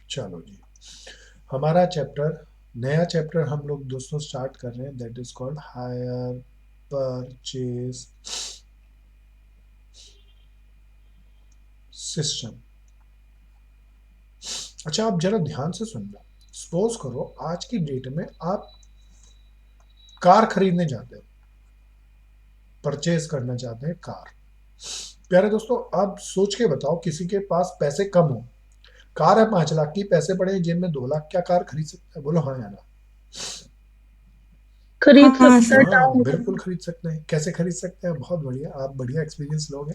चलो जी, हमारा चैप्टर, नया चैप्टर हम लोग दोस्तों स्टार्ट कर रहे हैं, that is called higher purchase system. अच्छा, आप जरा ध्यान से सुनना। सपोज करो आज की डेट में आप कार खरीदने जाते हो, परचेज करना चाहते हैं कार। प्यारे दोस्तों, अब सोच के बताओ, किसी के पास पैसे कम हो, कार है 5 लाख की, पैसे पड़े हैं जेब में 2 लाख, क्या कार खरीद सकता है? बोलो हाँ या ना। खरीद हाँ सकता है सर। हाँ डाउन बिल्कुल पेमेंट। खरीद सकते हैं। कैसे खरीद सकते हैं? बहुत बढ़िया, आप बढ़िया एक्सपीरियंस लोगे।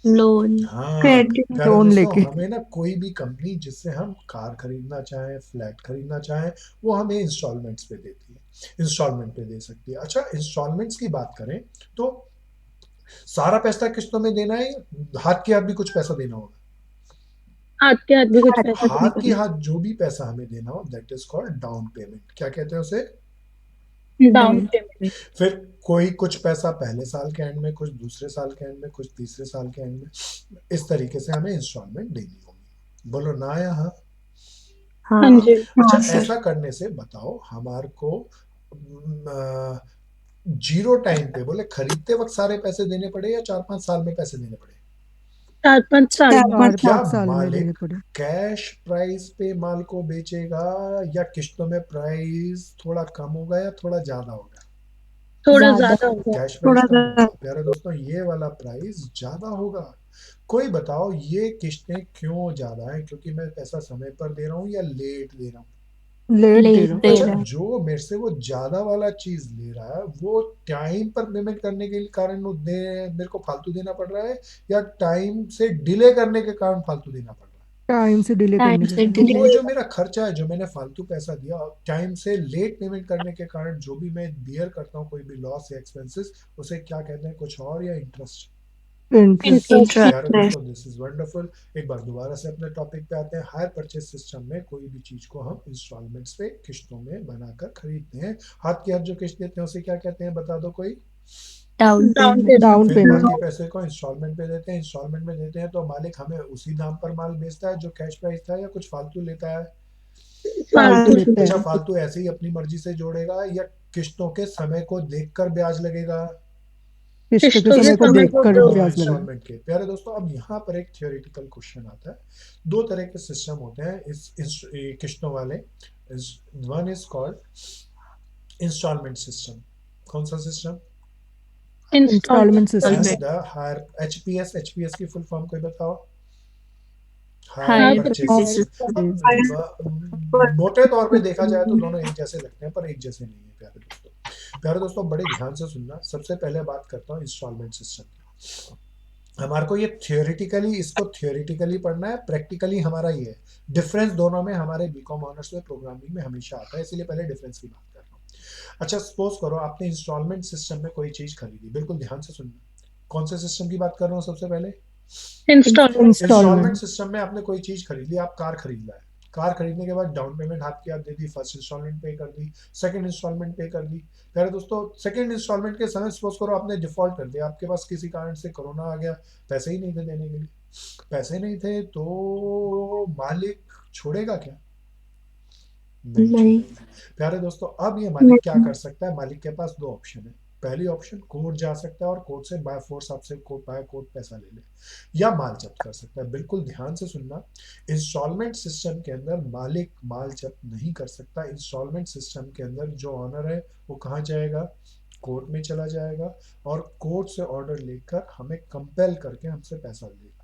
लोन। हाँ क्रेडिट प्यारे लोन दोस्तों, लेके। हमें ना कोई भी कंपनी जिससे हम कार खरीदना चाहें, फ्लैट खरीदना चाहें, वो हमें इंस्टॉलमेंट्स पे देती है, इंस्टॉलमेंट पे दे सकती है। अच्छा, इंस्टॉलमेंट्स की बात करें तो सारा पैसा किस्तों में देना है, हाथ के हाथ भी कुछ पैसा देना होगा? हाथ के हाथ भी कुछ हाँ, पैसा हाथ देना के पड़ेगा। हाथ जो भी पैसा हमें देना हो, that is called down payment. क्या कहते हैं उसे? Down down payment. फिर कोई कुछ पैसा पहले साल के एंड में, कुछ दूसरे साल के एंड में, कुछ तीसरे साल के एंड में, इस तरीके से हमें इंस्टॉलमेंट देनी होगी। बोलो ना या हाँ। हाँ हाँ। जी। अच्छा, हाँ सर। ऐसा करने से बताओ हमारे को जीरो टाइम पे, बोले खरीदते वक्त सारे पैसे देने पड़े या 4-5 साल में पैसे देने पड़े? 4-5 साल चार में। पाँच क्या पाँच साल में देने मालिक पड़े। कैश प्राइस पे माल को बेचेगा, या किस्तों में प्राइस थोड़ा कम होगा या थोड़ा ज्यादा होगा? थोड़ा ज्यादा। ज्यादा होगा। कैश प्राइस थोड़ा कम ज्यादा। होगा। प्यारे दोस्तों, ये वाला प्राइस ज्यादा होगा। कोई बताओ ये किस्तें क्यों ज्यादा है? क्योंकि मैं पैसा समय पर दे रहा हूँ या लेट दे रहा हूँ? लेट दे लेट रहा दे अच्छा, रहा है। जो मेरे से वो ज्यादा वाला चीज ले रहा है, वो टाइम पर पेमेंट करने के कारण वो दे मेरे को फालतू देना पड़ रहा है, या टाइम से डिले करने के कारण फालतू देना पड़ रहा है? टाइम से डिले टाइम करने के से कारण। तो वो डिले। जो मेरा खर्चा है, जो मैंने फालतू पैसा दिया, टाइम से लेट पेमेंट करने के कारण जो भी मैं बियर करता हूँ, कोई भी लॉस या एक्सपेंसेस, उसे क्या कहते हैं? कुछ और या इंटरेस्ट? इंटरेस्ट। इंटरेस्ट। प्यारे इंटरेस्ट। दोस्तों, दिस इज वंडरफुल। एक बार दोबारा से अपने टॉपिक पे आते हैं। हायर परचेज सिस्टम में कोई भी चीज को हम इंस्टॉलमेंट्स पे, किश्तों में बनाकर खरीदते हैं। हाथ के हाथ जो किस्त देते हैं उसे क्या कहते हैं? बता दो कोई। Down down payment. डाउन फिर पेमेंट। बाकी पैसे को इंस्टॉलमेंट पे देते हैं। इंस्टॉलमेंट में देते हैं तो मालिक हमें उसी दाम पर माल बेचता है जो कैश प्राइस था, या कुछ फालतू लेता है? फालतू फालतू से। लेते अच्छा, हैं। फालतू ऐसे ही अपनी मर्जी से जोड़ेगा, या किस्तों के समय को देखकर ब्याज लगेगा? किस्त के किस्तों के समय को समय देख को कर दो। हाँ, ब्याज लगेगा। इंस्टॉलमेंट के। प्यारे दोस्तों, अब यहाँ पर एक थियोरेटिकल क्वेश्चन आता है। दो तरह के सिस्टम होते हैं इस किस्तों वाले। One is called installment system. कौन सा system? Installment installment system. And installment. The hire HPS. HPS की फुल फॉर्म कोई बताओ? Hire hire purchase purchase system. System. अब मोटे तौर पे देखा जाए तो दोनों एक जैसे लगते हैं, पर एक जैसे नहीं है प्यारे दोस्तों। प्यारे दोस्तों, बड़े ध्यान से सुनना। सबसे पहले बात करता हूँ इंस्टॉलमेंट सिस्टम की। हमारे को ये थियोरिटिकली, इसको थियोरिटिकली पढ़ना है, प्रैक्टिकली हमारा ये है। डिफरेंस दोनों में हमारे बीकॉम ऑनर्स में, प्रोग्रामिंग में हमेशा आता है, इसलिए पहले डिफरेंस की बात कर रहा हूँ। अच्छा, सपोज करो आपने इंस्टॉलमेंट सिस्टम में कोई चीज खरीदी, बिल्कुल ध्यान से सुनना। कौन से सिस्टम की बात कर रहा हूँ सबसे पहले? इंस्टॉलमेंट। Instalment installment. सिस्टम में आपने कोई चीज खरीद ली, आप कार खरीद रहा है। कार खरीदने के बाद डाउन पेमेंट हाथ की हाथ दे दी, फर्स्ट इंस्टॉलमेंट पे कर दी, सेकंड इंस्टॉलमेंट पे कर दी। प्यारे दोस्तों, सेकंड इंस्टॉलमेंट के समय सपोज करो आपने डिफॉल्ट कर दिया, आपके पास किसी कारण से कोरोना आ गया, पैसे ही नहीं थे देने के लिए। पैसे नहीं थे तो मालिक छोड़ेगा क्या? नहीं नहीं। छोड़ेगा। प्यारे दोस्तों, अब ये मालिक क्या कर सकता है? मालिक के पास दो ऑप्शन है। पहली ऑप्शन, कोर्ट जा सकता है और कोर्ट से बाय फोर्स आपसे बाय कोर्ट पैसा ले ले, या माल जब्त कर सकता है। बिल्कुल ध्यान से सुनना। इंस्टॉलमेंट सिस्टम के अंदर मालिक माल जब्त नहीं कर सकता। इंस्टॉलमेंट सिस्टम के अंदर जो ऑनर है वो कहाँ जाएगा? कोर्ट में चला जाएगा, और कोर्ट से ऑर्डर लेकर हमें कंपेल करके हमसे पैसा लेगा।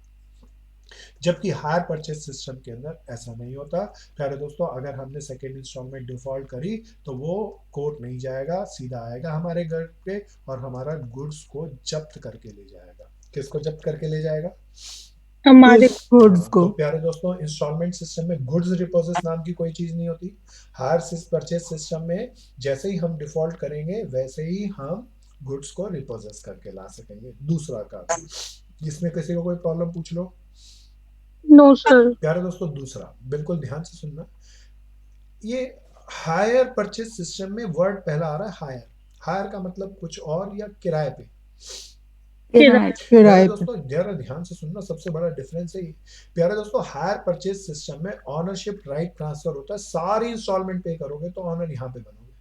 जबकि हायर परचेज सिस्टम के अंदर ऐसा नहीं होता। प्यारे दोस्तों, अगर हमने सेकेंड इंस्टॉलमेंट डिफॉल्ट करी तो वो कोर्ट नहीं जाएगा, सीधा आएगा हमारे घर पे और हमारा गुड्स को जब्त करके ले जाएगा। किसको जब्त करके ले जाएगा? हमारे। गुड्स हाँ, को। तो प्यारे दोस्तों, इंस्टॉलमेंट सिस्टम में गुड्स रिपोजिट नाम की कोई चीज नहीं होती। हायर परचेज सिस्टम में जैसे ही हम डिफॉल्ट करेंगे, वैसे ही हम गुड्स को रिपोजेस करके ला सकेंगे। दूसरा काम, इसमें किसी को कोई प्रॉब्लम पूछ लो। No sir. प्यारे दोस्तों, दूसरा, बिल्कुल ध्यान से सुनना। ये हायर परचेज सिस्टम में वर्ड पहला आ रहा है हायर। हायर का मतलब कुछ और, या किराए पे। किराए प्यारे किराए पे। दोस्तों जरा ध्यान से सुनना, सबसे बड़ा डिफरेंस है ये। प्यारे दोस्तों हायर परचेज सिस्टम में ऑनरशिप राइट ट्रांसफर होता है, सारी इंस्टॉलमेंट पे करोगे तो ऑनर यहाँ पे बनोगे।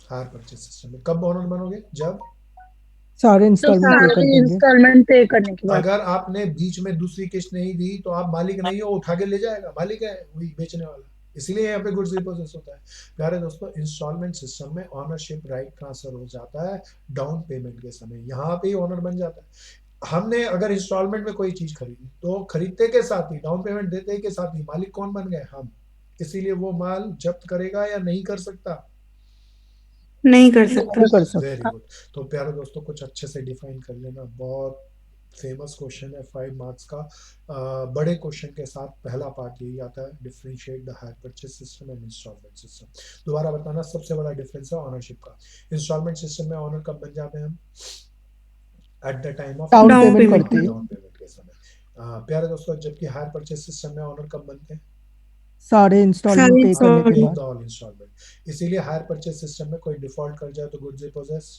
हायर परचेज सिस्टम में कब ऑनर बनोगे? जब सारे तो इंस्टॉलमेंट पे कर सारी देंगे। इंस्टॉलमेंट पे करने के बाद अगर आपने बीच में दूसरी किस्त नहीं दी तो आप मालिक नहीं हो, उठा के ले जाएगा, मालिक है वही बेचने वाला। इसलिए यहाँ पे गुड्स रिपोजेस होता है। प्यारे दोस्तों इंस्टॉलमेंट सिस्टम में ऑनरशिप राइट ट्रांसफर हो जाता है डाउन पेमेंट के समय, यहाँ पे ही ऑनर बन जाता है। हमने अगर इंस्टॉलमेंट में कोई चीज खरीदी तो खरीदते के साथ ही, डाउन पेमेंट देते के साथ ही मालिक कौन बन गए? हम। इसीलिए वो माल जब्त करेगा या नहीं कर सकता? नहीं कर सकता। नहीं कर वेरी सकता। गुड। तो प्यारे दोस्तों कुछ अच्छे से डिफाइन कर लेना, बहुत फेमस क्वेश्चन है 5 मार्क्स का। बड़े क्वेश्चन के साथ पहला पार्ट यही आता है, differentiate the hire purchase system and installment system. दोबारा बताना, सबसे बड़ा डिफरेंस है ऑनरशिप का। इंस्टॉलमेंट सिस्टम में ऑनर कब बन जाते हैं हम? At the time of down down payment payment. करते हैं। डाउन पेमेंट के समय। प्यारे दोस्तों जबकि हायर परचेज सिस्टम में ऑनर कब बनते हैं? सारे इंस्टॉलमेंट सारे पे करने के पे बाद। The all installment. इसीलिए हायर परचेज सिस्टम में कोई डिफॉल्ट कर जाए तो गुड्स रिपोजेस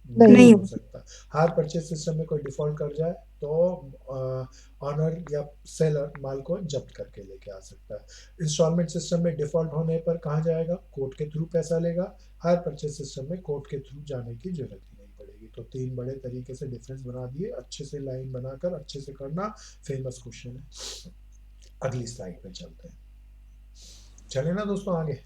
नहीं नहीं। हो सकता। हायर परचेज सिस्टम में कोई डिफॉल्ट कर जाए तो ऑनर या सेलर माल को जब्त करके लेके आ सकता है। इंस्टॉलमेंट सिस्टम में डिफॉल्ट होने पर कहाँ जाएगा? कोर्ट के थ्रू पैसा लेगा। हायर परचेज सिस्टम में कोर्ट के थ्रू जाने की जरूरत ही नहीं पड़ेगी। तो 3 बड़े तरीके से डिफरेंस बना दिए, अच्छे से लाइन बनाकर अच्छे से करना। फेमस क्वेश्चन है। अगली स्लाइड पे चलते हैं, चले ना दोस्तों आगे।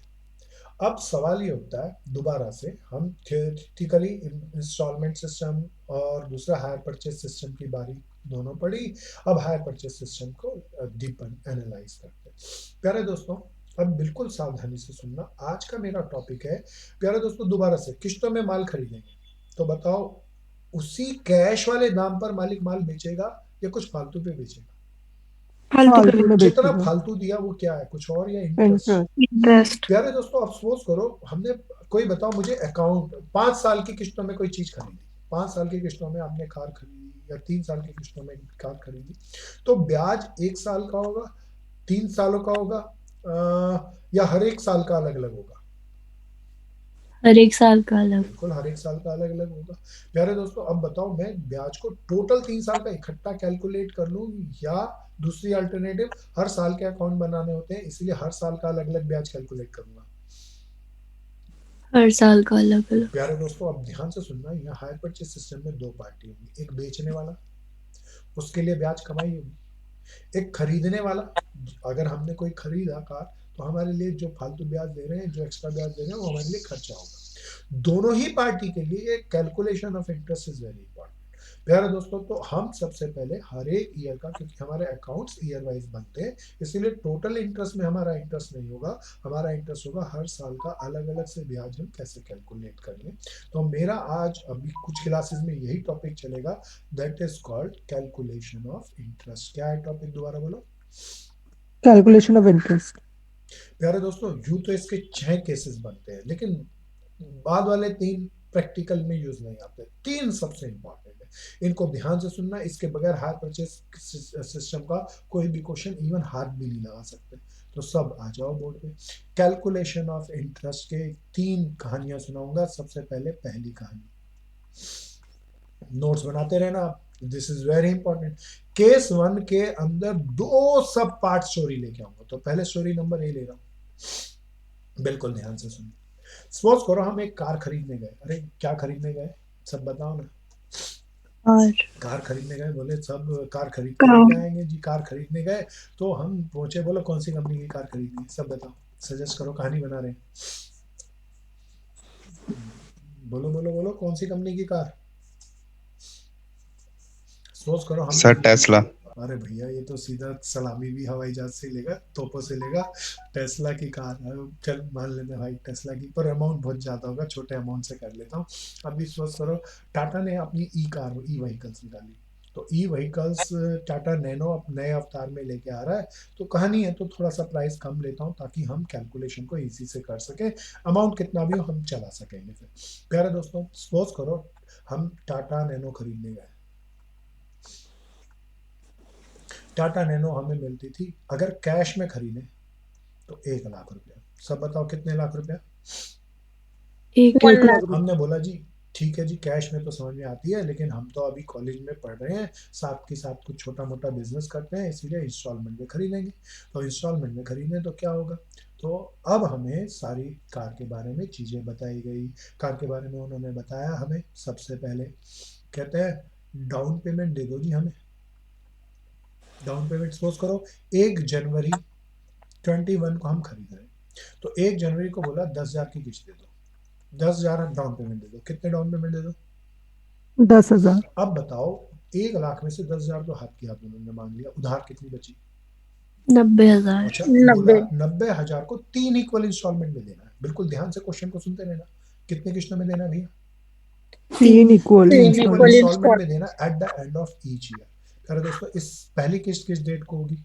अब सवाल ये होता है, दोबारा से हम थियोरेटिकली इंस्टॉलमेंट सिस्टम और दूसरा हायर परचेज सिस्टम की बारी दोनों पढ़ी। अब हायर परचेज सिस्टम को डीपन एनालाइज करते हैं। प्यारे दोस्तों अब बिल्कुल सावधानी से सुनना, आज का मेरा टॉपिक है प्यारे दोस्तों, दोबारा से किश्तों में माल खरीदेंगे तो बताओ उसी कैश वाले दाम पर मालिक माल बेचेगा या कुछ फालतू पे बेचेगा? फालतू पे फालतू में जितना बेचेगा। फालतू दिया वो क्या है, कुछ और या इंटरेस्ट? इंटरेस्ट। इंटरेस्ट। प्यारे दोस्तों अफसोस करो, हमने, कोई बताओ मुझे अकाउंट 5 साल की किस्तों में कोई चीज खरीदी, 5 साल की किस्तों में आपने कार खरीदी या 3 साल की किस्तों में कार खरीदी, तो ब्याज 1 साल का होगा, 3 सालों का होगा, या हर एक साल का अलग अलग होगा? हर एक साल का अलग। बिल्कुल हर एक साल का अलग अलग होगा। प्यारे दोस्तों अब बताओ मैं ब्याज को टोटल 3 साल का इकट्ठा कैलकुलेट कर लूं या दूसरी अल्टरनेटिव हर साल के अकाउंट बनाने होते हैं इसलिए हर साल का अलग अलग ब्याज कैलकुलेट करूंगा? हर साल का अलग अलग। प्यारे दोस्तों अब ध्यान से सुनना, यहाँ हायर परचेज सिस्टम में 2 पार्टी होंगी, एक बेचने वाला, उसके लिए ब्याज कमाई होगी, एक खरीदने वाला, अगर हमने कोई खरीदा कार तो हमारे लिए जो फालतू ब्याज दे रहे हैं, जो एक्स्ट्रा ब्याज दे रहे हैं वो हमारे लिए खर्चा होगा। दोनों ही पार्टी के लिए calculation of interest is very important. प्यारे दोस्तों तो हम सबसे पहले हर एक ईयर का, क्योंकि हमारे अकाउंट्स ईयर वाइज बनते हैं इसीलिए टोटल इंटरेस्ट में हमारा इंटरेस्ट नहीं होगा, हमारा इंटरेस्ट होगा हर साल का अलग अलग से ब्याज हम कैसे कैलकुलेट करेंगे। तो मेरा आज अभी कुछ क्लासेस में यही टॉपिक चलेगा, that is called calculation of interest. क्या है टॉपिक? दोबारा बोलो। Calculation of interest. प्यारे दोस्तों यूं तो इसके 6 केसेस बनते हैं लेकिन बाद वाले 3 प्रैक्टिकल में यूज नहीं आते, 3 सबसे इंपॉर्टेंट है, इनको ध्यान से सुनना, इसके बगैर हायर परचेज सिस्टम का कोई भी क्वेश्चन इवन हाथ भी नहीं लगा सकते। तो सब आ जाओ बोर्ड पे। कैलकुलेशन ऑफ इंटरेस्ट के 3 कहानियां सुनाऊंगा। सबसे पहले पहली कहानी, नोट्स बनाते रहना आप, this is very important. Case 1 के अंदर 2 सब पार्ट स्टोरी लेके आऊंगा, तो पहले स्टोरी नंबर ए ले रहा हूं, बिल्कुल ध्यान से सुनिए। सपोज करो हम एक कार खरीदने गए। अरे क्या खरीदने गए, सब बताओ ना। और कार खरीदने गए, बोले सब कार खरीद के लेके आएंगे जी, कार खरीदने गए तो हम पहुंचे, बोलो कौन सी कंपनी की कार खरीदनी, सब बताओ, सजेस्ट करो, कहानी बना रहे हैं, बोलो बोलो बोलो कौन सी कंपनी की कार? सपोज करो हम सर टेस्ला। अरे भैया ये तो सीधा सलामी भी हवाई जहाज से लेगा, तोपों से लेगा, टेस्ला की कार है। चल मान लेते भाई टेस्ला की, पर अमाउंट बहुत ज्यादा होगा, छोटे अमाउंट से कर लेता हूँ। अभी सोच करो टाटा ने अपनी ई कार, ई व्हीकल्स निकाली, तो ई व्हीकल्स टाटा नैनो नए अवतार में लेके आ रहा है, तो कहानी है तो थोड़ा सा प्राइस कम लेता हूँ ताकि हम कैलकुलेशन को इजी से कर सके, अमाउंट कितना भी हो हम चला सकेंगे। फिर प्यारे दोस्तों सपोज करो हम टाटा नैनो खरीदने गए। टाटा नैनो हमें मिलती थी अगर कैश में खरीदे तो 1 लाख रुपया। सब बताओ कितने लाख रुपया? 1 1 लाख रुपए। हमने बोला जी ठीक है जी, कैश में तो समझ में आती है, लेकिन हम तो अभी कॉलेज में पढ़ रहे हैं, साथ के साथ कुछ छोटा मोटा बिजनेस करते हैं, इसीलिए इंस्टॉलमेंट में खरीदेंगे। तो इंस्टॉलमेंट में खरीदें तो क्या होगा? तो अब हमें सारी कार के बारे में चीज़ें बताई गई। कार के बारे में उन्होंने बताया हमें, सबसे पहले कहते हैं डाउन पेमेंट दे दो जी हमें। डाउन पेमेंट सपोज करो 1 जनवरी 21 को हम खरीद रहे हैं, तो 1 जनवरी को बोला 10,000 की किस्त दे दो, 10,000 डाउन पेमेंट दे दो। कितने डाउन पेमेंट दे दो? 10,000। अब बताओ, 1 लाख में से 10,000 तो हाथ की हाथ उन्होंने मांग लिया, उधार कितनी बची? 90,000। अच्छा, बोला 90। 90,000 को 3 इक्वल इंस्टॉलमेंट में देना है। बिल्कुल ध्यान से क्वेश्चन को सुनते रहना। कितने किस्तों में देना है भैया? 3 इक्वल 3 इक्वल इक्वल इंस्टॉलमेंट में इंस्टॉल देना at the end of each year. अरे दोस्तों, इस पहली किस्त किस डेट को होगी?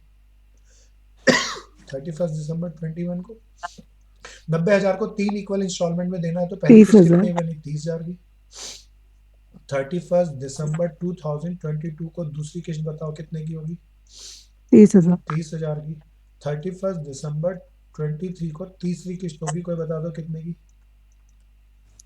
31 दिसंबर 21 को। 90,000 को 3 इक्वल इंस्टॉलमेंट में देना है, तो पहली किस्त 30,000। कितनी बनी? 30,000 की। 31 दिसंबर 2022 को दूसरी किस्त बताओ कितने की होगी? 30,000। 30,000 की। 31 दिसंबर 23 को तीसरी किस्त होगी, कोई बता दो कितने की?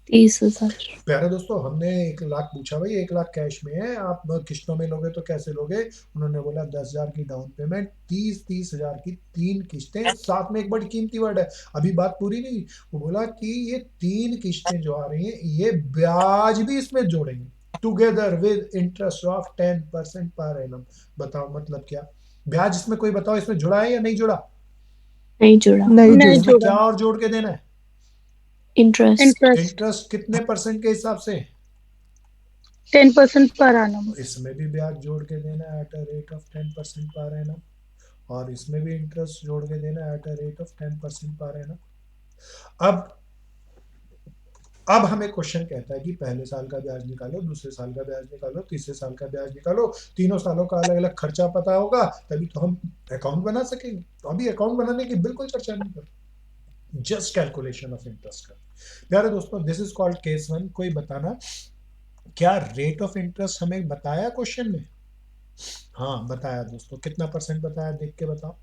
30,000। प्यारे दोस्तों, हमने 1 लाख पूछा, भाई 1 लाख कैश में है, आप किस्तों में लोगे तो कैसे लोगे? उन्होंने बोला 10,000 की डाउन पेमेंट, 30,000 की 3 किस्तें, साथ में एक बड़ी कीमती वर्ड है, अभी बात पूरी नहीं। वो बोला कि ये 3 किस्तें जो आ रही हैं, ये ब्याज भी इसमें जोड़ेंगे, together with interest of 10% per annum. बताओ मतलब क्या? ब्याज इसमें कोई बताओ, इसमें जुड़ा है या नहीं जुड़ा? नहीं जुड़ा। नहीं नहीं जुड़ा। इसमें जुड़ा। क्या और जोड़ के देना है? इंटरेस्ट। इंटरेस्ट इंटरेस्ट कितने परसेंट के हिसाब से? 10% पर annum। इसमें भी ब्याज जोड़ के देना है at a rate of 10% per annum, और इसमें भी इंटरेस्ट जोड़ के देना है at a rate of 10% per annum. अब अब हमें क्वेश्चन कहता है कि पहले साल का ब्याज निकालो, दूसरे साल का ब्याज निकालो, तीसरे साल का ब्याज निकालो, तीनों सालों का अलग अलग खर्चा पता होगा, तभी तो हम अकाउंट बना सकेंगे। तो अभी अकाउंट बनाने की बिल्कुल चर्चा नहीं कर, जस्ट कैलकुलेशन ऑफ इंटरेस्ट का। प्यारे दोस्तों, दिस इज कॉल्ड केस 1। कोई बताना, क्या रेट ऑफ इंटरेस्ट हमें बताया क्वेश्चन में? हाँ बताया दोस्तों। कितना परसेंट बताया, देख के बताओ।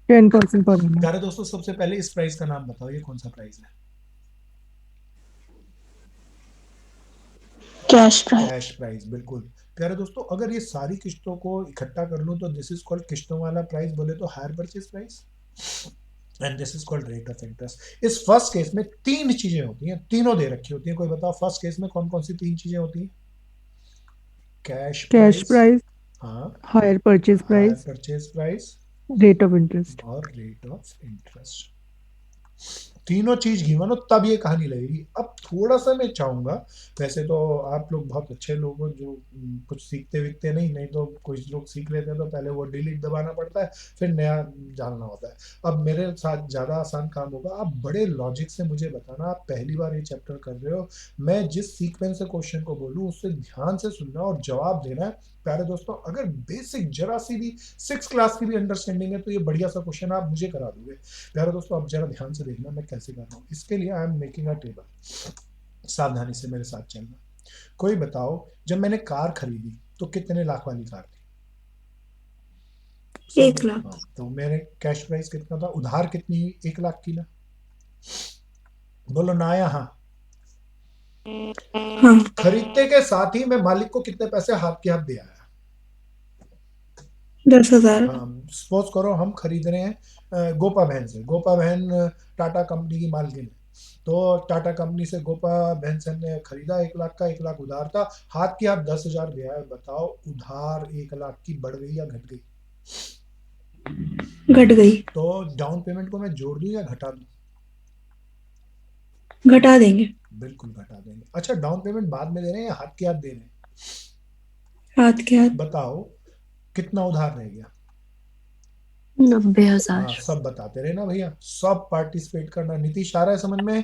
10% पर annum। प्यारे दोस्तों, सबसे पहले इस प्राइस का नाम बताओ, ये कौन सा प्राइस है? Cash price. कैश प्राइस, बिल्कुल। प्यारे दोस्तों, अगर ये सारी किस्तों को इकट्ठा कर लूं तो दिस इज कॉल्ड किस्तों वाला प्राइस, बोले तो higher purchase price, and this is called rate of interest. इस फर्स्ट केस में 3 चीजें होती हैं, तीनों दे रखी होती हैं। कोई बताओ फर्स्ट केस में कौन कौन सी 3 चीजें होती हैं? कैश कैश प्राइस, प्राइस, हाँ, hire purchase hire price, purchase price, rate of interest. और रेट ऑफ इंटरेस्ट। तीनों चीज गिवन हो तब ये कहानी लगेगी। अब थोड़ा सा मैं चाहूंगा, वैसे तो आप लोग बहुत अच्छे लोग हो जो कुछ सीखते विकते नहीं, नहीं तो कुछ लोग सीख लेते हैं तो पहले वो डिलीट दबाना पड़ता है, फिर नया डालना होता है। अब मेरे साथ ज्यादा आसान काम होगा, आप बड़े लॉजिक से मुझे बताना, आप पहली बार ये चैप्टर कर रहे हो, मैं जिस सीक्वेंस से क्वेश्चन को बोलूँ उससे ध्यान से सुनना और जवाब देना है। प्यारे दोस्तों, अगर बेसिक जरा सी भी 6 क्लास की भी अंडरस्टैंडिंग है तो ये बढ़िया सा क्वेश्चन आप मुझे करा दोगे। प्यारे दोस्तों, आप जरा ध्यान से देखना मैं कैसे कर रहा हूँ। इसके लिए I am making a table, सावधानी से मेरे साथ चलना। कोई बताओ, जब मैंने कार खरीदी तो कितने लाख वाली कार थी? सब 1 लाख। हाँ, तो मेरे कैश प्राइस कितना था? उधार कितनी हुई? 1 लाख की ना? बोलो ना या हाँ? हाँ। खरीदते के साथ ही मैं मालिक को कितने पैसे हाथ के हाथ दे आया? 10,000। हाँ, सपोज करो हम खरीद रहे हैं गोपा बहन से। गोपा बहन टाटा कंपनी की मालकिन है, तो टाटा कंपनी से गोपा बहन से ने खरीदा 1 लाख का, 1 लाख उधार था, हाथ की हाथ 10,000 दिया है। बताओ उधार 1 लाख की बढ़ गई या घट गई? घट गई। तो डाउन पेमेंट को मैं जोड़ दूं या घटा दूं? घटा देंगे। बिल्कुल घटा देंगे। अच्छा, डाउन पेमेंट बाद में दे रहे हैं या हाथ के हाथ दे रहे हैं? हाथ के हाथ। बताओ कितना उधार रह गया? 90,000। हाँ, सब बताते रहे ना भैया, सब पार्टिसिपेट करना। नीतीश आ रहा है समझ में?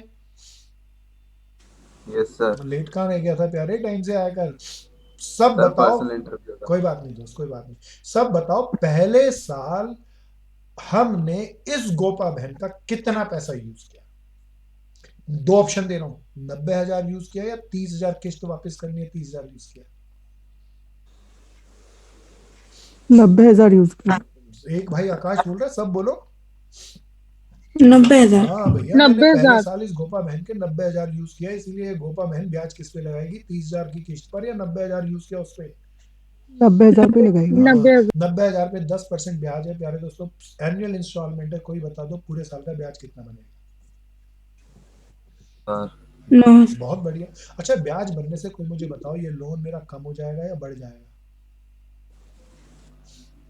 Yes sir. लेट कहाँ रह गया था प्यारे, टाइम से आया कर। सब सर बताओ। पर्सनल इंटरव्यू था। कोई बात नहीं दोस्त, कोई बात नहीं। सब बताओ, पहले साल हमने इस गोपा बहन का कितना पैसा यूज किया? 2 ऑप्शन दे रहा हूं, 90,000 यूज किया या 30,000 किस्त वापस करनी है, 30,000 यूज किया? 90,000 यूज किया। एक भाई आकाश बोल रहा है, सब बोलो। 90,000। हाँ भैया, मैंने पहले 90,000 साल इस गोपा बहन के 90,000 यूज किया, इसीलिए गोपा बहन ब्याज किस पे लगाएगी, 30,000 की किस्त पर, या 90,000 यूज किया उस पे। 90,000 पे लगाएगी। हाँ, 90,000 90,000 पे 10% ब्याज है प्यारे दोस्तों, एनुअल इंस्टॉलमेंट है। कोई बता दो पूरे साल का ब्याज कितना बनेगा। 9,000। बहुत बढ़िया। अच्छा, ब्याज बनने से कोई मुझे बताओ, ये लोन मेरा कम हो जाएगा या बढ़ जाएगा।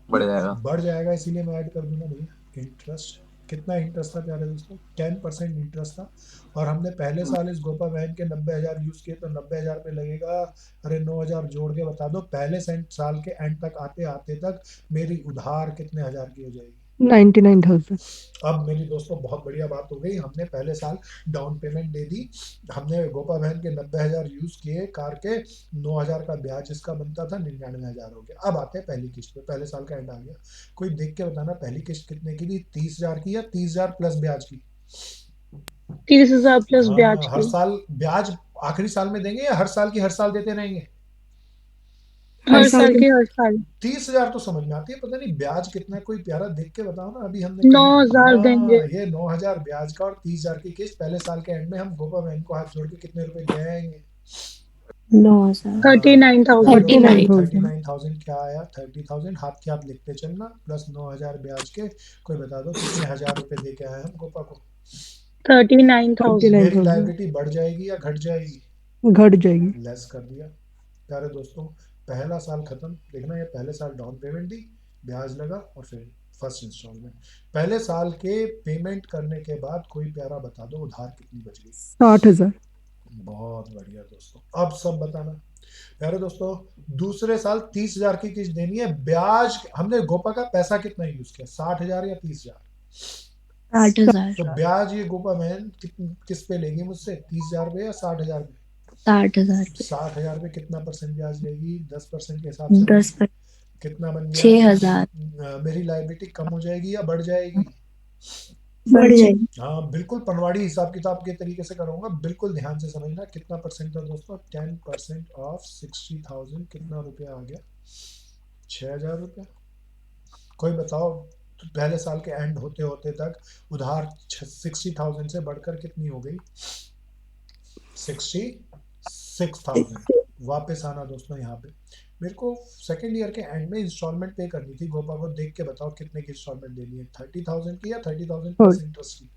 बढ़ जाएगा। बढ़ जाएगा, इसीलिए मैं ऐड कर दूंगा भैया इंटरेस्ट। कितना इंटरेस्ट था प्यारे दोस्तों, 10% इंटरेस्ट था। और हमने पहले साल इस गोपा वैन के 90,000 यूज किए, तो 90,000 पे लगेगा। अरे 9,000 जोड़ के बता दो, पहले साल के एंड तक आते आते तक मेरी उधार कितने हजार की हो जाएगी। 99,000। अब मेरी दोस्तों बहुत बढ़िया बात हो गई, हमने पहले साल डाउन पेमेंट दे दी, हमने गोपा वैन के 90,000 यूज किए कार के, 9,000 का ब्याज इसका बनता था, 99,000 हो गया। अब आते हैं पहली किस्त पे, पहले साल का एंड आ गया। कोई देख के बताना पहली किस्त कितने की थी, 30,000 की या 30,000 प्लस ब्याज की। 30,000 प्लस ब्याज हाँ, हर की। साल ब्याज आखिरी साल में देंगे या हर साल की हर साल देते रहेंगे। हर हर साल साल के की हर साल 30,000 तो समझ में आती है, पता नहीं ब्याज कितना है, कोई प्यारा देख के बताओ ना। अभी हमने 9,000 देंगे। हाँ, ये 9,000 ब्याज का और 30,000 की किस्त, पहले साल के एंड में हम गोपा बहन को हाथ जोड़ के कितने रुपए दे आएंगे। 9,000। 39,000 39,000 39,000। 39,000 क्या आया, 30,000 हाथ के हाथ लिखते चलना, प्लस 9,000 ब्याज के। कोई बता दो कितने हजार रुपए दे के आए हम गोपा को। 39,000 मेरी 39,000 लाइबिलिटी बढ़ जाएगी या घट जाएगी। घट जाएगी। लेस कर दिया। प्यारे दोस्तों, पहला साल खत्म, देखना ये पहले साल डाउन पेमेंट दी, ब्याज लगा, और फिर फर्स्ट इंस्टॉलमेंट। पहले साल के पेमेंट करने के बाद कोई प्यारा बता दो उधार कितनी बच गई। 60,000। बहुत बढ़िया दोस्तों, अब सब बताना। प्यारे दोस्तों, दूसरे साल 30,000 की किस्त देनी है, ब्याज हमने गोपा का पैसा कितना यूज किया, 60,000 या 30,000। 60,000 तो ब्याज ये गोपा बहन किस पे लेगी मुझसे, 30,000 पे या 60,000 पे। 60,000 पे 60,000 पे कितना परसेंट ब्याज लेगी, 10% के हिसाब से 10 लेगी। कितना बन गया। 6,000 मेरी लाइबिलिटी कम हो जाएगी या बढ़ जाएगी। बढ़ जाएगी। हाँ बिल्कुल, पनवाड़ी हिसाब किताब के तरीके से करूंगा, बिल्कुल ध्यान से समझना। कितना परसेंट था दोस्तों, 10% ऑफ 60,000 कितना रुपया आ गया, 6,000 रुपया। कोई बताओ, तो पहले साल के एंड होते होते तक उधार 60,000 से बढ़कर कितनी हो गई, 66,000। वापस आना दोस्तों यहाँ पे, मेरे को सेकेंड ईयर के एंड में इंस्टॉलमेंट पे करनी थी गोपा को। देख के बताओ कितने की इंस्टॉलमेंट देनी है, 30,000 की या 30,000 प्लस इंटरेस्ट की।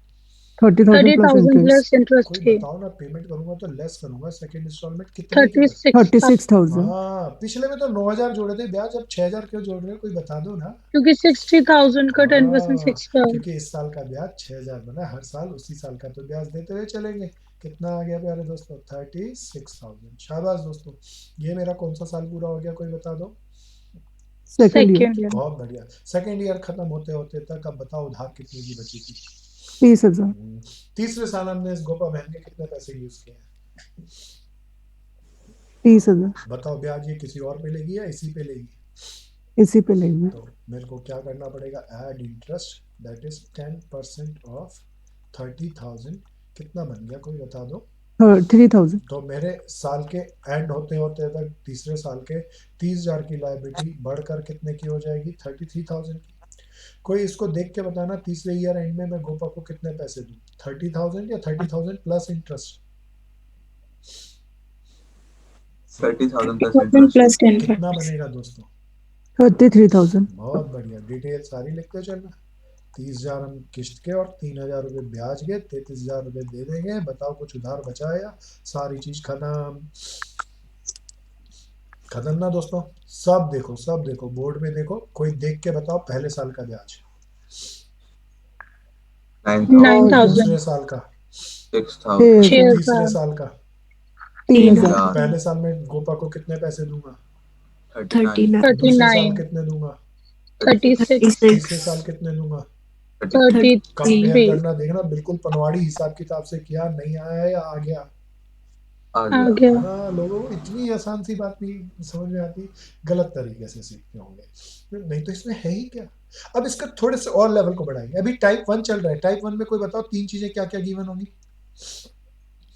30,000 प्लस 30,000 इंटरेस्ट। प्लस इंटरेस्ट कोई की। बताओ ना, पेमेंट करूंगा तो लेस करूंगा, सेकेंड इंस्टॉलमेंट कितने की 36,000 36,000। हाँ, पिछले में तो 9,000 जोड़े थे ब्याज, अब 6,000 क्यों जोड़ रहे हो, कोई बता दो ना। क्योंकि 60,000 का 10% हाँ, 6,000। क्योंकि इस साल का ब्याज 6,000 बना, हर साल उसी साल का तो ब्याज देते हुए चलेंगे। कितना आ गया प्यारे दोस्तों, 36,000। शाबाश दोस्तों, ये मेरा कौन सा साल पूरा हो गया, कोई बता दो। Second year. सेकेंड ईयर बहुत बढ़िया। सेकेंड ईयर खत्म होते होते तक अब बताओ उधार कितने की बची थी। 30,000। तीसरे साल हमने इस गोपा बहन के कितने पैसे यूज किए हैं। 30,000 बताओ, ब्याज ये किसी और पे लेगी या इसी पे लेगी। इसी पे लेंगे। तो मेरे को क्या करना पड़ेगा, add interest, that is 10% of 30,000। कितना बन गया, कोई बता दो। 3,000। तो मेरे साल के एंड होते होते तक तीसरे साल के 30,000 की लाइबिलिटी बढ़कर कितने की हो जाएगी, 33,000 की। कोई इसको देख के बताना, तीसरे ईयर एंड में मैं गोपा को कितने पैसे दूं, 30,000 या 30,000 plus interest. 30,000 plus 30,000 interest. Plus 10%। कितना बनेगा दोस्तों। 33,000। बहुत बढ़िया, डिटेल सारी लिखते चलना। 30,000 हम किस्त के और 3,000 रुपये ब्याज के, 33,000 रुपये दे देंगे। बताओ कुछ उधार बचा या सारी चीज खत्म। खत्म ना दोस्तों, सब देखो, सब देखो, बोर्ड में देखो, कोई देख के बताओ पहले साल का ब्याज, 9,000। 9,000 दूसरे साल का, 6,000। 6,000 तीसरे साल का। 3,000। पहले साल में गोपा को कितने पैसे दूंगा, 39। दूसरे साल 39 कितने दूंगा, 36 तीसरे साल कितने दूंगा। 33। कंपेयर 33 करना, देखना बिल्कुल पनवाड़ी हिसाब किताब से किया, नहीं आया या आ गया। आ आ गया। गया। हाँ, लोगों को इतनी आसान सी बात नहीं समझ में आती, गलत तरीके से सीखते होंगे। नहीं तो इसमें है ही क्या। अब इसका थोड़े से और लेवल को बढ़ाएंगे, अभी टाइप 1 चल रहा है, टाइप 1 में कोई बताओ तीन चीजें क्या क्या गिवन होंगी।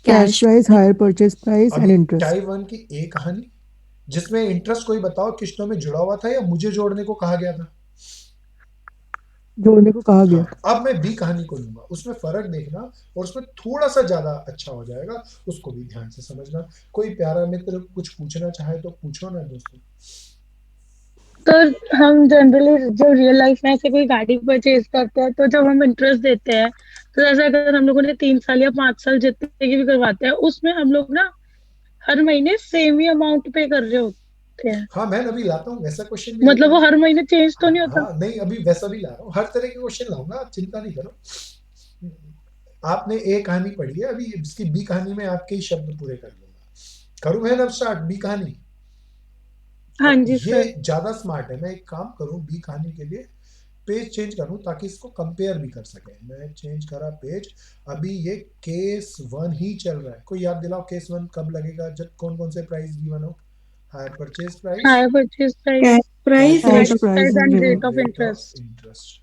Cash price, higher purchase price and अभी इंटरेस्ट। टाइप 1 की एक कहानी, जिसमें इंटरेस्ट कोई बताओ किस्तों में जुड़ा हुआ था या मुझे जोड़ने को कहा गया था। जोड़ने को कहा गया। हाँ, अब मैं बी कहानी को लूंगा, उसमें फर्क देखना और उसमें थोड़ा सा ज्यादा अच्छा हो जाएगा, उसको भी ध्यान से समझना। कोई प्यारा मित्र कुछ पूछना चाहे तो पूछो ना दोस्तों। तो हम जनरली जो रियल लाइफ में ऐसे कोई गाड़ी परचेज करते हैं, तो जब हम इंटरेस्ट देते हैं, तो जैसे अगर हम लोगों ने 3 साल या 5 साल जितने की भी करवाते हैं, उसमें हम लोग ना हर महीने सेम ही अमाउंट पे कर रहे होते हैं। हाँ, मैं अभी लाता हूँ, वैसा क्वेश्चन भी मतलब लेके वो आता हर महीने चेंज तो नहीं हूँ। होता। हाँ नहीं, अभी वैसा भी ला रहा हूँ, हर तरह के क्वेश्चन लाऊंगा, आप चिंता नहीं करो। आपने ए कहानी पढ़ी है, अभी इसकी बी कहानी में आपके ही शब्द पूरे कर लूंगा। करूँ मैं अब स्टार्ट बी कहानी? हाँ अब जी ये सर। ज्यादा स्मार्ट है, मैं एक काम करूँ बी कहानी के लिए पेज चेंज करूं ताकि इसको कंपेयर भी कर सके। मैं चेंज करा पेज, अभी ये केस 1 ही चल रहा है। कोई याद दिलाओ केस 1 कब लगेगा, जब कौन कौन से प्राइस गिवन हो? Higher purchase price, higher purchase price, cash price, cash cash rate of price price and and rate of rate of rate of interest. Interest,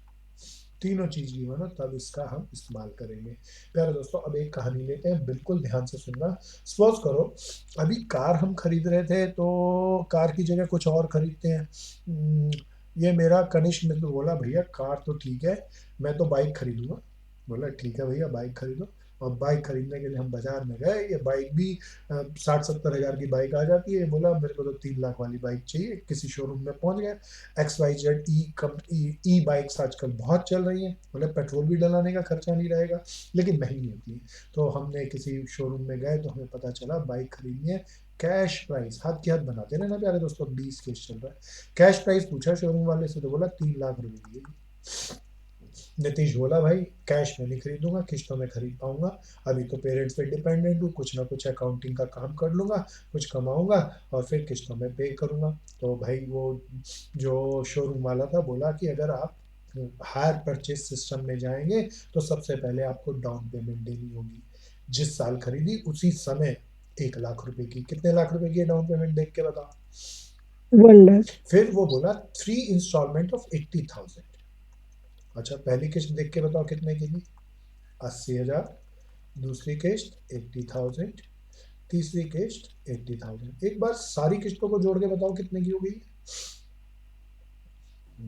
तीनों चीज गिवन हो तब इसका हम इस्तेमाल करेंगे। प्यारे दोस्तों, अब एक कहानी लेते हैं, बिल्कुल ध्यान से सुनना। सपोज करो अभी कार हम खरीद रहे थे, तो कार की जगह कुछ और खरीदते हैं। ये मेरा कनिष्ठ मित्र बोला भैया कार तो ठीक है, मैं तो बाइक खरीदूंगा। बोला ठीक है भैया बाइक खरीदो। और बाइक खरीदने के लिए हम बाजार में गए, ये बाइक भी 60-70 हज़ार की बाइक आ जाती है। बोला मेरे को तो 3 लाख वाली बाइक चाहिए। किसी शोरूम में पहुंच गए, XYZ ई बाइक्स आजकल बहुत चल रही हैं। बोले पेट्रोल भी डलाने का खर्चा नहीं रहेगा, लेकिन महंगी होती है। तो हमने किसी शोरूम में गए तो हमें पता चला बाइक खरीदनी है। कैश प्राइस, हाथ की हाथ बनाते रहना प्यारे दोस्तों, 20 केस चल रहा है। कैश प्राइस पूछा शोरूम वाले से, तो बोला 3 लाख रुपए की। नीतीश बोला भाई कैश में नहीं खरीदूंगा, किस्तों में खरीद पाऊंगा। अभी तो पेरेंट्स पे डिपेंडेंट हूँ, कुछ ना कुछ अकाउंटिंग का काम कर लूंगा, कुछ कमाऊंगा और फिर किस्तों में पे करूंगा। तो भाई वो जो शोरूम वाला था बोला कि अगर आप हायर परचेज सिस्टम में जाएंगे तो सबसे पहले आपको डाउन पेमेंट देनी होगी। जिस साल खरीदी उसी समय 1 लाख रुपए की। कितने लाख रुपए की डाउन पेमेंट देख के बताओ? 1 लाख। फिर वो बोला 3 इंस्टॉलमेंट ऑफ 80,000। अच्छा, पहली किस्त देख के बताओ कितने की थी? 80,000। दूसरी किस्त 80,000। तीसरी किस्त 80,000। एक बार सारी किस्तों को जोड़ के बताओ कितने की हो गई?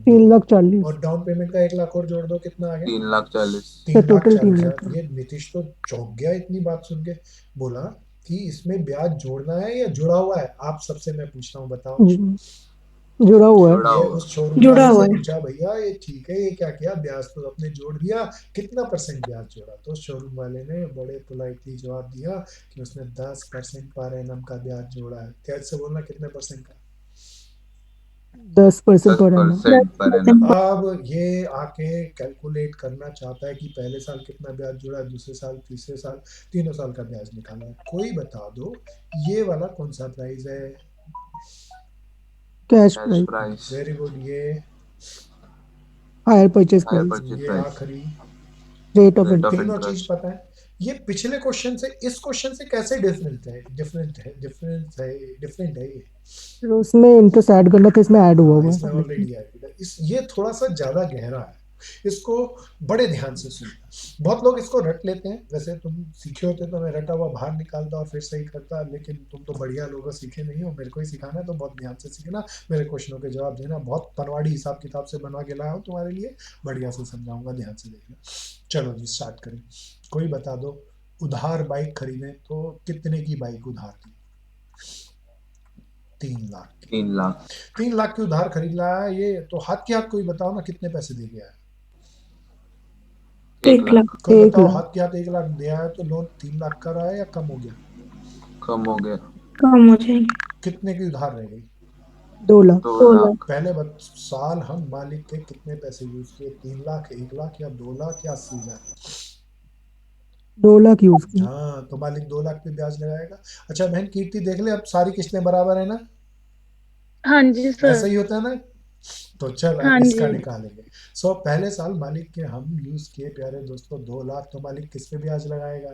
3,40,000। और डाउन पेमेंट का 1 लाख और जोड़ दो, कितना आ गया? 3,40,000। तो तीन लाख टोटल चालीस 3 लाख। हजार ये नीतीश तो चौंक गया इतनी बात सुन के। बोला कि इसमें ब्याज जोड़ना है या जुड़ा हुआ है? आप सबसे मैं पूछता हूँ, बताओ। जुड़ा हुआ है। जुड़ा ये हुआ। उस शोरूम जुड़ा वाले हुआ से है। पूछा भैया ये ठीक है, ये क्या किया, ब्याज तो आपने जोड़ दिया, कितना परसेंट ब्याज जोड़ा? तो शोरूम वाले ने बड़े पोलाइटली जवाब दिया कि उसने 10% पर एनम का ब्याज जोड़ा है। क्या से बोलना कितने परसेंट का? 10% पर annum। 10% per annum. अब ये आके कैलकुलेट करना चाहता है कि पहले साल कितना ब्याज जोड़ा, दूसरे साल, तीसरे साल, तीनों साल का ब्याज निकाला है। कोई बता दो ये वाला कौन सा प्राइस है? Cash cash price. Price. Very good. ये hire purchase hire price. Purchase ये प्राइस। आखिरी। Rate of rate of interest. तीनों चीज इंटरेस्ट। पता है। ये पिछले क्वेश्चन से इस क्वेश्चन से कैसे डिफरेंट है? डिफरेंट है ये। उसमें इंटरेस्ट ऐड करना था, इसमें ऐड हुआ हाँ, हुआ है इसमें अलग से। ऑलरेडी ऐड है। इस ये थोड़ा सा ज्यादा गहरा है, इसको बड़े ध्यान से सुनना। बहुत लोग इसको रट लेते हैं, वैसे तुम सीखे होते तो मैं रटा हुआ बाहर निकालता और फिर सही करता, लेकिन तुम तो बढ़िया लोग हो, सीखे नहीं हो, मेरे को ही सिखाना है, तो बहुत ध्यान से सीखना, मेरे क्वेश्चनों के जवाब देना। बहुत पनवाड़ी हिसाब किताब से बनवा के लाया हूँ तुम्हारे लिए, बढ़िया से समझाऊंगा, ध्यान से देखना। चलो जी स्टार्ट करें। कोई बता दो उधार बाइक खरीदें तो कितने की बाइक उधार की? 3 लाख की। 3 लाख। 3 लाख की उधार खरीद लाया है ये, तो हाथ के हाथ कोई बताओ ना कितने पैसे दे गया है? 1 1 लाख। लाख। कोई 1 बताओ, लाख। हाथ के हाथ 1 लाख दिया है, तो लोन 3 लाख का रहा है या कम हो गया? कम हो गया। कम हो जाएंगे। कितने की उधार रह गई? 2 लाख। 2 2 लाख। लाख। पहले साल हम मालिक के कितने पैसे यूज किए? 3 लाख, 1 लाख या 2 लाख या 80,000? 2 लाख यूज किया। हाँ, तो मालिक 2 लाख पे ब्याज लगाएगा। अच्छा बहन कीर्ति, देख ले अब सारी किस्तें बराबर है ना? हाँ जी ऐसा सर। ही होता है ना? तो चल अब हाँ इसका जी। निकालेंगे। पहले साल मालिक के हम यूज किए प्यारे दोस्तों 2 लाख, तो मालिक किस पे ब्याज लगाएगा?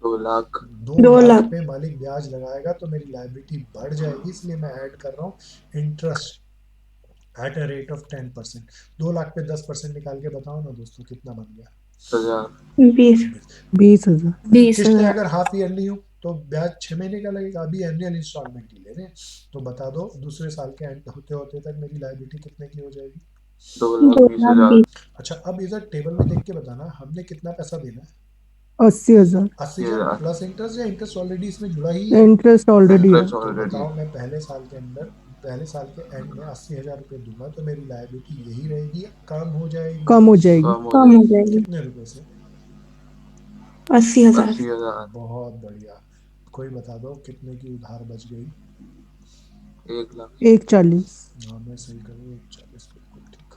2 लाख। 2 2 लाख लाख। पे मालिक ब्याज लगाएगा, तो मेरी लायबिलिटी बढ़ जाएगी, इसलिए मैं ऐड कर रहा हूँ interest at a rate of 10%। 2 lakh पे 10% निकाल के बताओ ना दोस्तों कितना बन गया? 10,000। 20। 20,000। 20,000। किस्तें अगर हाफ ईयरली हो तो ब्याज 6 महीने का लगेगा। अभी एनुअल इंस्टॉलमेंट ही ले रहे हैं, तो बता दो दूसरे साल के एंड होते होते तक मेरी लायबिलिटी कितने की हो जाएगी? 2,20,000। 2 लाख 20। अच्छा, अब इधर टेबल में देख के बताना हमने कितना पैसा देना है। 80,000 80,000 प्लस इंटरेस्ट, या इंटरेस्ट ऑलरेडी इसमें जुड़ा ही है? इंटरेस्ट ऑलरेडी है। इंटरेस्ट तो ऑलरेडी बताओ, मैं पहले साल के अंदर, पहले साल के एंड में 80,000 रुपये दूंगा तो मेरी लायबिलिटी यही रहेगी या कम हो जाएगी? कम हो जाएगी। कम हो कम हो जाएगी। जाएगी। कितने रुपए से? 80,000। 80,000। बहुत बढ़िया। कोई बता दो कितने की उधार बच गई? 1,00,000। 140। हाँ, मैं सही करूँ, 140, बिल्कुल ठीक।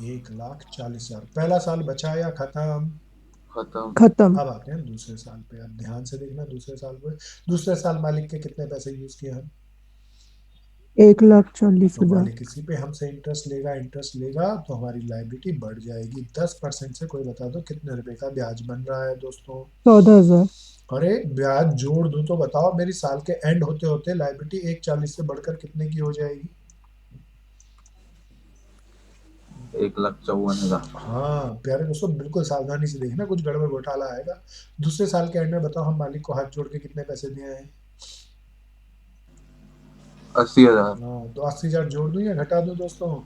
1,40,000। पहला साल बचा या खत्म? खत्म। खत्म। अब आते हैं दूसरे साल पे। अब ध्यान से देखना, दूसरे साल पे, दूसरे साल मालिक के कितने पैसे यूज किए हम? 1,40,000। तो मालिक इसी पे हमसे इंटरेस्ट लेगा, इंटरेस्ट लेगा तो हमारी लायबिलिटी बढ़ जाएगी 10% से। कोई बता दो कितने रुपए का ब्याज बन रहा है दोस्तों? 14,000। अरे ब्याज जोड़ दूं तो बताओ, मेरी साल के एंड होते होते लायबिलिटी 1,40,000 से बढ़कर कितने की हो जाएगी? 1,54,000। हाँ प्यारे दोस्तों, बिल्कुल सावधानी से देखना, कुछ गड़बड़ घोटाला आएगा। दूसरे साल के एंड में बताओ हम मालिक को हाथ जोड़ के कितने पैसे दिए हैं? 80,000। हाँ, तो 80,000 जोड़ दूं या घटा दूं दोस्तों?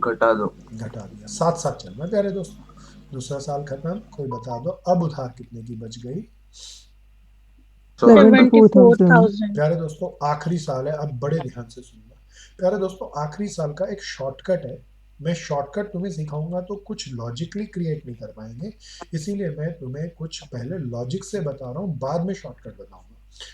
घटा दो। घटा दिया। साथ साथ चलना प्यारे दोस्तों। दूसरा साल खत्म। कोई बता दो अब उधार कितने की बच गई? 74,000। 74,000। प्यारे दोस्तों, आखिरी साल है, अब बड़े ध्यान से सुनना। प्यारे दोस्तों, आखिरी साल का एक शॉर्टकट है। मैं शॉर्टकट तुम्हें सिखाऊंगा तो कुछ लॉजिकली क्रिएट नहीं कर पाएंगे, इसीलिए मैं तुम्हें कुछ पहले लॉजिक से बता रहा हूँ, बाद में शॉर्टकट बताऊंगा।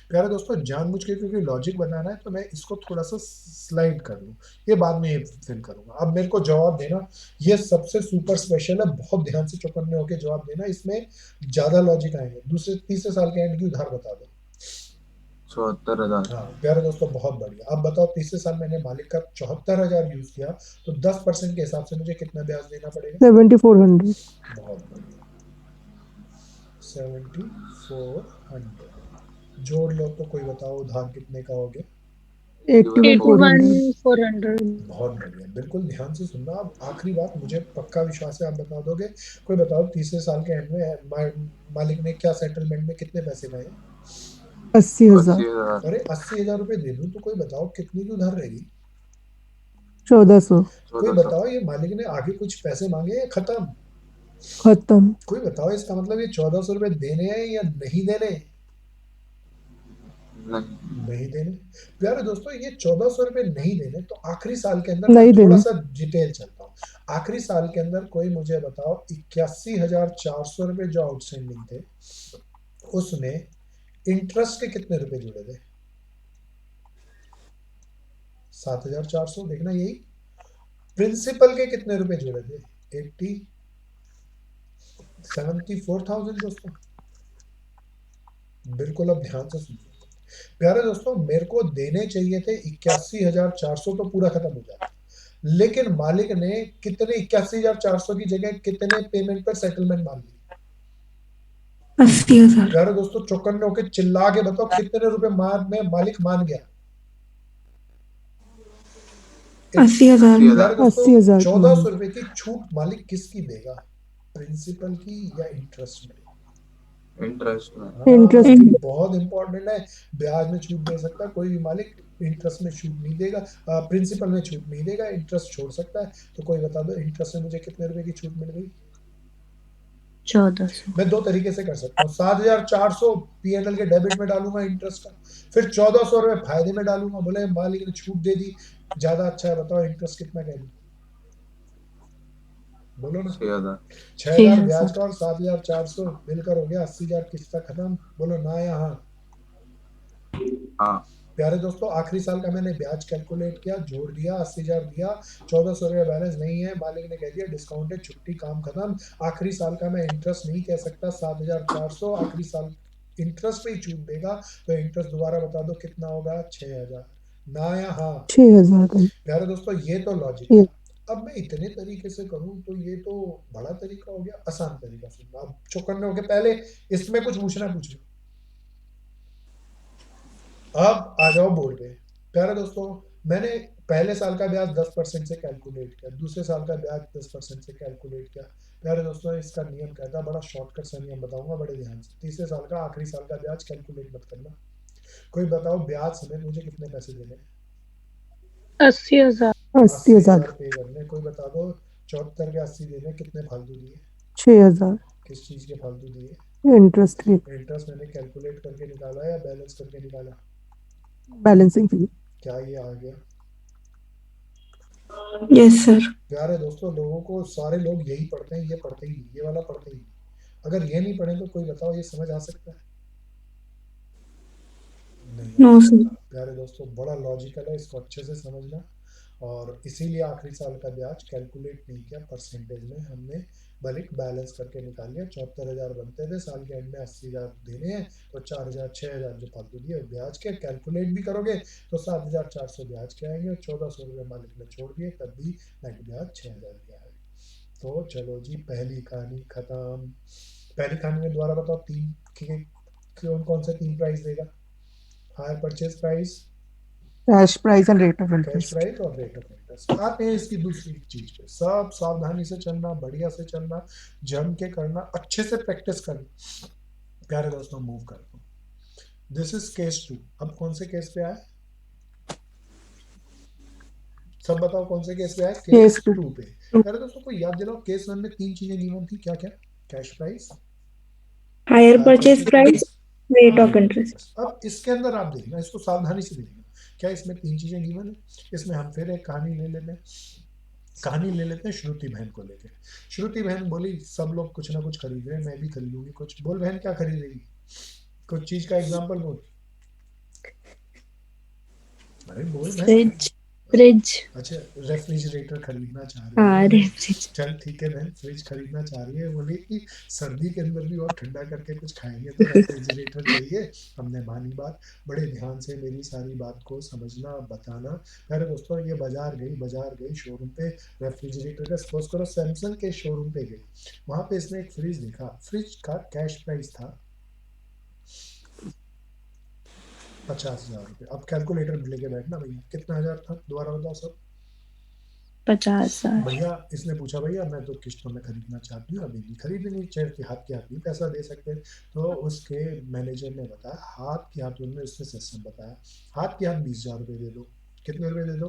प्यारे दोस्तों, जानबूझ के क्योंकि लॉजिक बनाना है तो मैं इसको थोड़ा सा स्लाइड कर लूँ, ये बाद में ये फिल करूंगा। अब मेरे को जवाब देना, ये सबसे सुपर स्पेशल है, बहुत ध्यान से चौकन्ने होकर जवाब देना, इसमें ज्यादा लॉजिक आएंगे। दूसरे तीसरे साल के एंड की उधार बता दो। 74,000। हाँ प्यारे दोस्तों, बहुत बढ़िया। अब बताओ, तीसरे साल मैंने मालिक का 74,000 यूज किया तो 10% के हिसाब से मुझे कितना ब्याज देना पड़ेगा? 7,400। बहुत बढ़िया, 7,400। जोड़ लो तो कोई बताओ उधार कितने का हो गया? 81,400। 81,400। बहुत बढ़िया, बिल्कुल ध्यान से सुनना। अब आखिरी बात, मुझे पक्का विश्वास है आप बता दोगे। कोई बताओ तीसरे साल के एंड में मालिक ने क्या सेटलमेंट में कितने पैसे गए? 80,000। 80,000। अरे 80,000 रुपये दे दूं तो कोई बताओ कितनी की उधार रहेगी? 1,400। कोई 1400। बताओ, ये मालिक ने आगे कुछ पैसे मांगे या खत्म? खत्म। कोई बताओ, इसका मतलब ये 1,400 रुपये देने हैं या नहीं देने? नहीं। नहीं देने। प्यारे दोस्तों, ये 1,400 रुपये नहीं देने तो आखिरी साल के अंदर मैं नहीं थोड़ा देने। सा डिटेल चलता हूँ। आखिरी साल के अंदर कोई मुझे बताओ, 81,400 रुपये जो आउटस्टैंडिंग थे, उसमें इंटरेस्ट के कितने रुपए जुड़े थे? 7,400। देखना, यही प्रिंसिपल के कितने रुपए जुड़े थे? 74,000 दोस्तों। बिल्कुल, अब ध्यान से सुनिए प्यारे दोस्तों, मेरे को देने चाहिए थे 81,400 तो पूरा खत्म हो जाता, लेकिन मालिक ने कितने 81,400 की जगह कितने पेमेंट पर सेटलमेंट मांग ली? 80,000। प्यारे दोस्तों, चौकन्ने होकर चिल्ला के बताओ कितने रुपए में मालिक मान गया? 80,000। 80,000। प्यारे दोस्तों, 80,000 की 1,400 मांग। रुपए की छूट मालिक किसकी देगा? प्रिंसिपल की या इंटरेस्ट में? इंटरेस्ट में। हाँ, इंटरेस्ट ये की। बहुत इंपॉर्टेंट है। ब्याज में छूट दे सकता है कोई भी मालिक, इंटरेस्ट में छूट नहीं देगा। प्रिंसिपल में छूट नहीं देगा, इंटरेस्ट छोड़ सकता है। तो कोई बता दो इंटरेस्ट में मुझे कितने रुपए की छूट मिल गई? 1400। मैं दो तरीके से कर सकता हूँ। 7,400 पीएनएल के डेबिट में डालूंगा इंटरेस्ट का, फिर 1,400 रुपए फायदे में डालूंगा। बोले मालिक ने छूट दे दी, ज्यादा अच्छा है, बताओ इंटरेस्ट कितना कह दूं? बोलो ना। 6,000। 6,000 ब्याज का और 7,400 मिलकर हो गया 80,000। किस्ता खत्म। बोलो ना या हाँ? हाँ। प्यारे दोस्तों, आखिरी साल का मैंने ब्याज कैलकुलेट किया, जोड़ दिया, 80,000 दिया, 1,400 रुपया बैलेंस नहीं है, मालिक ने कह दिया डिस्काउंट है, छुट्टी, काम खत्म। आखिरी साल का मैं इंटरेस्ट नहीं कह सकता 7,400, आखिरी साल इंटरेस्ट पे ही छूट देगा। तो इंटरेस्ट दोबारा बता दो कितना होगा? 6,000। ना या हाँ? 6,000 का। प्यारे दोस्तों, ये तो लॉजिक ये था। अब मैं इतने तरीके से करूं तो ये तो बड़ा तरीका हो गया। आसान तरीका सुनना, अब चौकन्ने होके पहले इसमें कुछ पूछना पूछ लो। अब आ जाओ बोर्ड पे। प्यारे दोस्तों, मैंने पहले साल का ब्याज 10% से कैलकुलेट किया, दूसरे साल का ब्याज 10% से कैलकुलेट किया। प्यारे दोस्तों, इसका नियम कहता है, बड़ा शॉर्टकट सा नियम बताऊंगा, बड़े ध्यान से। तीसरे साल का आखिरी साल का ब्याज कैलकुलेट मत करना। कोई बताओ ब्याज समेत मुझे कितने पैसे देने हैं? 80,000। अस्सी 80,000 हजार पे करने। कोई बता दो 74 के 80 देने कितने फालतू दिए? 6,000 किस चीज के फालतू दिए? इंटरेस्ट रेट इंटरेस्ट मैंने कैलकुलेट करके निकाला या बैलेंस करके निकाला? बैलेंसिंग फी क्या ये आ गया? Yes, sir. प्यारे दोस्तों, लोगों को सारे लोग यही पढ़ते हैं, ये पढ़ते ही नहीं, ये वाला पढ़ते ही नहीं। अगर ये नहीं पढ़े तो कोई बताओ ये समझ आ सकता है? नहीं आ No, sir. सकता। प्यारे दोस्तों, बड़ा लॉजिकल है, इसको अच्छे से समझना। और इसीलिए आखिरी साल का ब्याज कैलकुलेट नहीं किया परसेंटेज में, हमने बल्कि बैलेंस करके निकाल लिया। 74,000 बनते थे, साल के एंड में 80,000 देने हैं, तो 4,000 6,000 जो फालतू दिए ब्याज के, कैलकुलेट भी करोगे तो 7,400 ब्याज के आएंगे, और 1,400 रुपये मालिक ने छोड़ दिए, तब भी नेट ब्याज 6,000 के आए। तो चलो जी, पहली कहानी खत्म। पहली कहानी में दोबारा बताओ, तीन कौन कौन से तीन प्राइस देगा? Higher purchase price, cash price and rate of cash interest price और रेट ऑफ इंटरेस्ट। आते हैं इसकी दूसरी चीज पे। सब सावधानी से चलना, बढ़िया से चलना, जम के करना, अच्छे से प्रैक्टिस करना। प्यारे दोस्तों, मूव करता हूँ। This is case 2। अब कौन से केस पे आए? सब बताओ कौन से केस पे आए? केस केस 2 2 पे। प्यारे दोस्तों को याद दिलाओ, केस 1 में तीन चीजें गिवन थी, क्या क्या? Cash price, Higher purchase price, rate of interest. अब इसके अंदर आप देखना, इसको सावधानी से देखना। क्या इसमें तीन चीजें गिवन है? इसमें हम फिर एक कहानी ले लेते हैं। कहानी ले लेते हैं श्रुति बहन को लेके। श्रुति बहन बोली सब लोग कुछ ना कुछ खरीद रहे हैं, मैं भी खरीदूंगी कुछ। बोल बहन, क्या खरीदेगी? कुछ चीज का एग्जांपल बोल। अरे बोल बहन। फ्रिज फ्रिज अच्छा, रेफ्रिजरेटर खरीदना चाह रही हाँ है। रेफ्रिज चल ठीक है बहन, फ्रिज खरीदना चाह रही है। बोली कि सर्दी के अंदर भी और ठंडा करके कुछ खाएंगे तो रेफ्रिजरेटर चाहिए। हमने मानी बात। बड़े ध्यान से मेरी सारी बात को समझना, बताना। अरे दोस्तों, ये बाजार गई शोरूम पे, रेफ्रिजरेटर का सपोज करो सैमसंग के शोरूम पे गई। वहां पे इसने एक फ्रिज देखा, फ्रिज का कैश प्राइस था 50,000 रुपये। अब कैलकुलेटर लेके बैठना भैया, कितना हजार था? दोबारा बताओ सब। 50,000 भैया इसने पूछा, भैया मैं तो किस्तों में खरीदना चाहती हूँ, अभी नहीं खरीदनी, चाहे कि हाथ के हाथ नहीं पैसा दे सकते। तो उसके मैनेजर ने बताया, हाथ के हाथ उन्होंने उसने सिस्टम बताया, हाथ के हाथ 20,000 रुपये दे दो। कितने रुपए दे दो?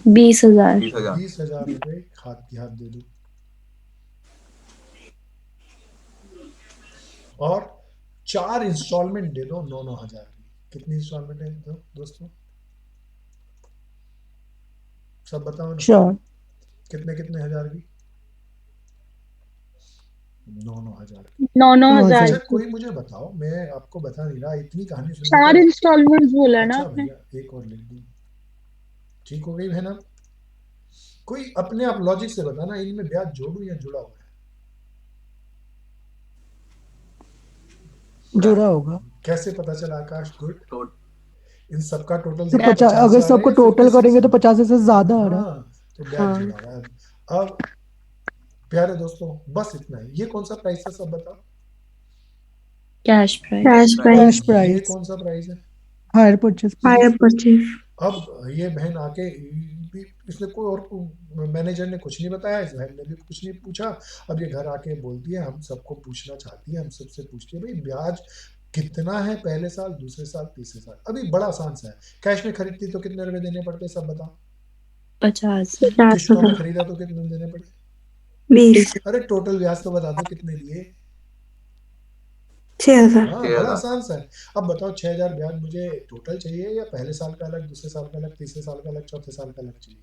20,000 20,000। 20,000 रुपये हाथ के हाथ दे दो। और 4 इंस्टॉलमेंट दे दो 9,000 की। कितनी इंस्टॉलमेंट है दो दोस्तों? सब बताओ ना। श्योर कितने कितने हजार की? 9,000 की। 9,000 अच्छा, हजार कोई मुझे बताओ, मैं आपको बता नहीं रहा, इतनी कहानी सुनने 4 के। इंस्टॉलमेंट्स बोला ना अच्छा आपने। भैया, एक और लिख दूं? ठीक हो गई बहन? अब कोई अपने आप लॉजिक से बताना, इनमें ब्याज जोड़ू या जुड़ा हुआ है? जुड़ा होगा कैसे पता चला आकाश? गुड। तो इन सबका टोटल तो देखो, 50 अगर आ रहे सबको हैं, टोटल 56 करेंगे आ तो रहे 50 से ज्यादा आ हैं। रहा है हाँ, तो ब्याज हाँ जुड़ा हुआ है। अब प्यारे दोस्तों, बस इतना ही। ये कौन सा प्राइस है सब बताओ? Cash price Cash price. Cash price, ये प्राइस कौन सा प्राइस है? Hire purchase higher price purchase. अब ये बहन आके इसने कोई और, मैनेजर ने कुछ नहीं बताया, इस बहन ने भी कुछ नहीं पूछा। अब ये घर आके बोलती है, हम सबको पूछना चाहती है, हम सबसे पूछती है, भाई ब्याज कितना है पहले साल, दूसरे साल, तीसरे साल? अभी बड़ा आसान सा है। कैश में खरीदती तो कितने रुपए देने पड़ते, सब बताओ। 50,000 किस्तों में 50,000. खरीदा तो कितने देने पड़े? 20. अरे टोटल ब्याज तो बता दो कितने दिए। 6,000. हाँ, बड़ा आसान सा है। अब बताओ 6,000 ब्याज मुझे टोटल चाहिए, या पहले साल का अलग, दूसरे साल का अलग, तीसरे साल का अलग, चौथे साल का अलग चाहिए?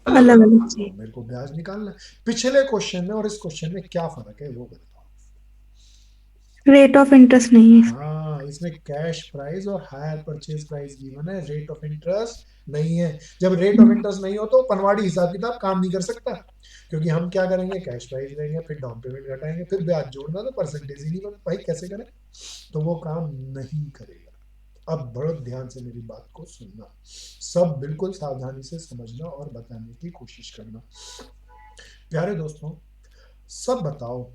अलग अलग अलग। अलग तो चाहिए. मेरे को ब्याज निकालना है। पिछले क्वेश्चन में और इस क्वेश्चन में क्या फर्क है वो बताओ। Rate of interest नहीं है. हाँ, इसमें कैश प्राइस और हायर परचेज प्राइस गिवन है, रेट ऑफ इंटरेस्ट नहीं है। जब रेट ऑफ इंटरेस्ट नहीं हो तो पनवाड़ी हिसाब किताब काम नहीं कर सकता, क्योंकि हम क्या करेंगे, कैश प्राइस लेंगे, फिर डाउन पेमेंट घटाएंगे, फिर ब्याज जोड़ना, तो परसेंटेज ही नहीं बन, भाई कैसे करें? तो वो काम नहीं करेगा। अब बहुत ध्यान से मेरी बात को सुनना, सब बिल्कुल सावधानी से समझना और बताने की कोशिश करना। प्यारे दोस्तों, सब बताओ,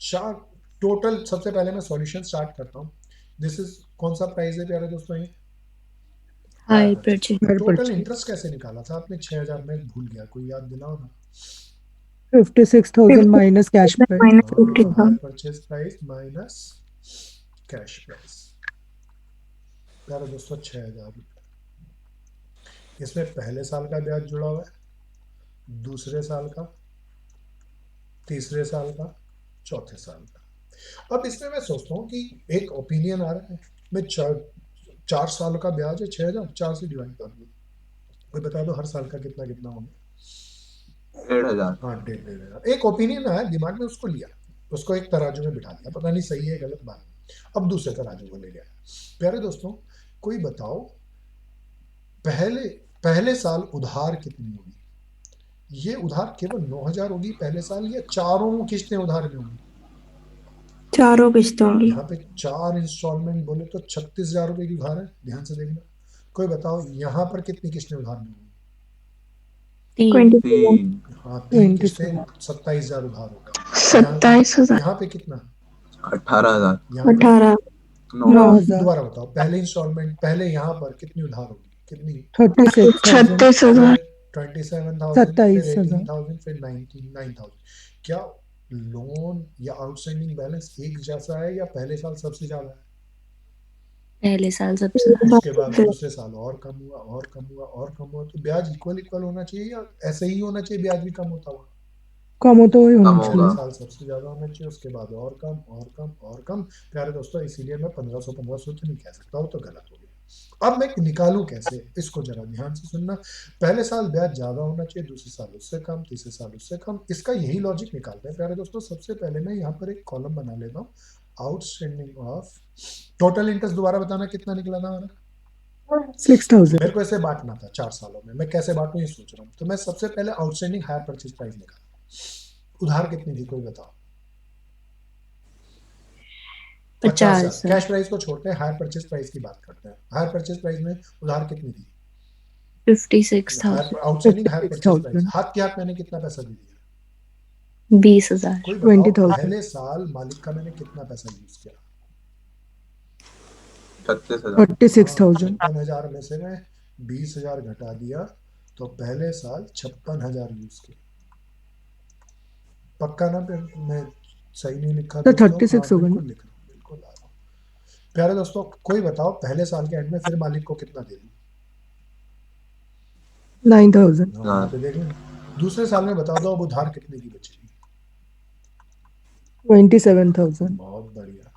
चार टोटल। सबसे पहले मैं सॉल्यूशन स्टार्ट करता हूँ। दिस इज कौन सा प्राइस है प्यारे दोस्तों? ये high purchase hire total purchase interest कैसे निकाला था आपने? 6,000 में भूल गया, कोई याद दिलाओ ना। 56,000 minus cash price minus hire 50,000. Purchase price minus cash price. प्यारे दोस्तों, 6,000 रुपये। इसमें पहले साल का ब्याज जुड़ा हुआ है, दूसरे साल का, तीसरे साल का, चौथे साल का। अब इसमें मैं सोचता हूँ कि एक ओपिनियन आ रहा है, मैं 4 सालों का ब्याज है 6,000, 4 से डिवाइड कर दो, कोई बता दो हर साल का कितना कितना होगा। 1,500। हाँ, 1,500। एक ओपिनियन आया दिमाग में, उसको लिया, उसको एक तराजू में बिठा दिया, पता नहीं सही है गलत बात। अब दूसरे तराजू को ले गया। प्यारे दोस्तों, कोई बताओ पहले पहले साल उधार कितनी होगी? ये उधार केवल 9,000 होगी पहले साल, या चारों किस्तें उधार में होंगी? चारों किस्तों की। यहाँ पे 4 इंस्टॉलमेंट बोले तो 36,000 रुपए की उधार है, ध्यान से देखना। कोई बताओ यहाँ पर कितनी किस्तें उधार में होंगी? 3। 27। 3। हाँ, 3 किस्तें, 27,000 उधार होगा। यहाँ 27,000। यहाँ पे कितना? 18,000। यहाँ पे 18। 9। 9,000। दोबारा बताओ, पहले इंस्टॉलमेंट, पहले यहाँ पर कितनी उधार होगी, कितनी? 36,000। 36,000। फिर 27,000, फिर 27,000। 18,000, फिर 9,000। क्या लोन या आउटस्टैंडिंग बैलेंस एक जैसा है, या पहले साल सबसे ज्यादा है? पहले साल सबसे ज्यादा। उसके बाद दूसरे साल और कम हुआ, और कम हुआ, और कम हुआ, तो ब्याज इक्वल इक्वल होना चाहिए, या ऐसे ही होना चाहिए ब्याज भी कम होता हुआ? कम हो तो वही होना कम पहले होगा। चाहिए। साल सबसे ज्यादा होना चाहिए, उसके बाद और कम, और कम, और कम। प्यारे दोस्तों, इसीलिए मैं 1500 तो नहीं कह सकता, वो तो गलत हो गया। अब मैं निकालूं कैसे, इसको जरा ध्यान से सुनना। पहले साल ब्याज ज्यादा होना चाहिए, दूसरे साल उससे कम, तीसरे साल उससे कम। इसका यही लॉजिक निकालते हैं प्यारे दोस्तों। सबसे पहले मैं यहाँ पर एक कॉलम बना लेता हूँ, आउटस्टैंडिंग ऑफ टोटल इंटरेस्ट। दोबारा बताना कितना निकला था हमारा? 6,000। मेरे को इसे बांटना था 4 सालों में, मैं कैसे बांटूं ये सोच रहा हूँ। तो मैं सबसे पहले आउटस्टैंडिंग हायर परचेज प्राइस निकाला। उधार कितनी थी, कोई बताओ? 50,000। 50,000। कैश प्राइस को छोड़ते हैं, हायर परचेज प्राइस की बात करते हैं। हायर परचेज प्राइस में उधार कितनी थी? 56,000। Outstanding higher purchase price, 56,000। हाथ के हाथ मैंने कितना पैसा दे दिया? 20,000। कोई बताओ 20,000। पहले साल मालिक का मैंने कितना पैसा यूज किया? 36,000। 36,000। 56,000 में से मैं 20,000 घटा दिया, तो पहले साल 56,000 यूज किया। पक्का ना? फिर मैं सही नहीं लिखा तो दोस्तों? 36 होगा बिल्कुल ना? लिख रहा हूँ, बिल्कुल आ रहा हूँ। प्यारे दोस्तों, कोई बताओ पहले साल के एंड में फिर मालिक को कितना दे दूं? 9,000। यहाँ पे देख लें। दूसरे साल में बता दो अब उधार कितने की बचेगी? 27,000। बहुत बढ़िया।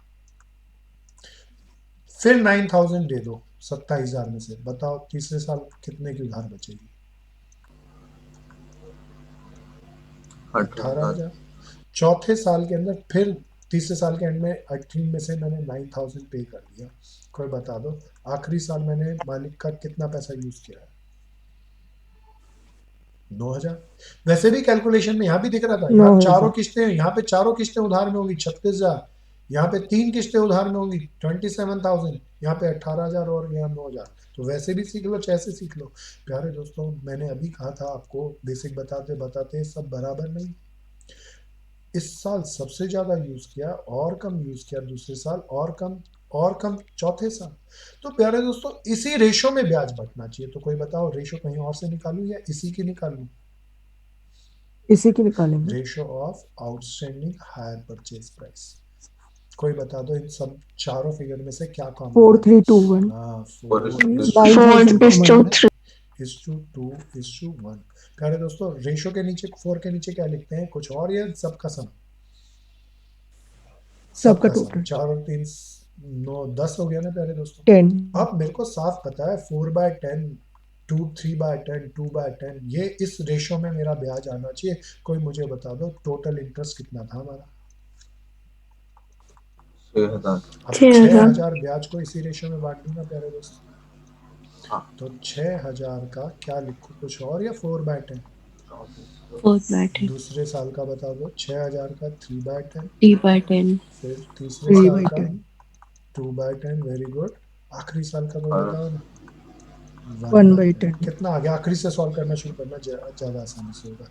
फिर 9,000 दे दो 27,000 में से, बताओ तीसरे साल कितने की उधार बचेगी? 18,000। 18,000। चौथे साल के अंदर फिर तीसरे साल के एंड में 18 में से मैंने 9,000 पे कर दिया। कोई बता दो आखिरी साल मैंने मालिक का कितना पैसा यूज किया है? 9,000। वैसे भी कैलकुलेशन में यहाँ भी दिख रहा था, यहाँ 9,000। चारों किस्तें, यहाँ पे चारों किस्तें उधार में होंगी 36,000, यहाँ पे 3 किस्तें उधार में होंगी 27,000, यहाँ पे 18,000 और यहाँ 9,000। तो वैसे भी सीख लो, चाहे से सीख लो। प्यारे दोस्तों, मैंने अभी कहा था आपको, बेसिक बताते बताते सब बराबर नहीं। इस साल सबसे ज्यादा यूज किया, और कम यूज किया दूसरे साल, और कम, और कम चौथे साल। तो प्यारे दोस्तों, इसी रेशो में ब्याज बढ़ना चाहिए। तो कोई बताओ रेशो कहीं और से निकालूं या इसी की निकालूं? इसी की निकालेंगे। Ratio of outstanding higher purchase price. कोई बता दो इन सब चारों फिगर में से क्या कॉमन है? 4,321। हाँ, 9,000 कॉमन है। 4:3। प्यारे दोस्तों, रेशो के नीचे 4 के नीचे क्या लिखते हैं, कुछ और या सबका सम? सबका सम। टोटल 4 और 3 9 10 हो गया ना प्यारे दोस्तों? 10। अब मेरे को साफ पता है 4/10, 3/10, 2/10, ये इस रेशो में मेरा ब्याज आना चाहिए। कोई मुझे बता दो टोटल इंटरेस्ट कितना था हमारा? 6,000। अब 6,000। 6,000 ब्याज को इसी रेशो में बांट दूंगा प्यारे दोस्तों। हाँ। तो 6,000 का क्या लिखूं, कुछ और या 4/10? 4/10। दूसरे साल का बता दो, 6,000 का 3/10, 3/10। फिर तीसरे 3 साल by का 10। 2/10। Very good. आखिरी साल का कोई बताओ ना? 1/10। कितना आ गया? आखिरी से सॉल्व करना शुरू करना, ज्यादा आसानी से होगा।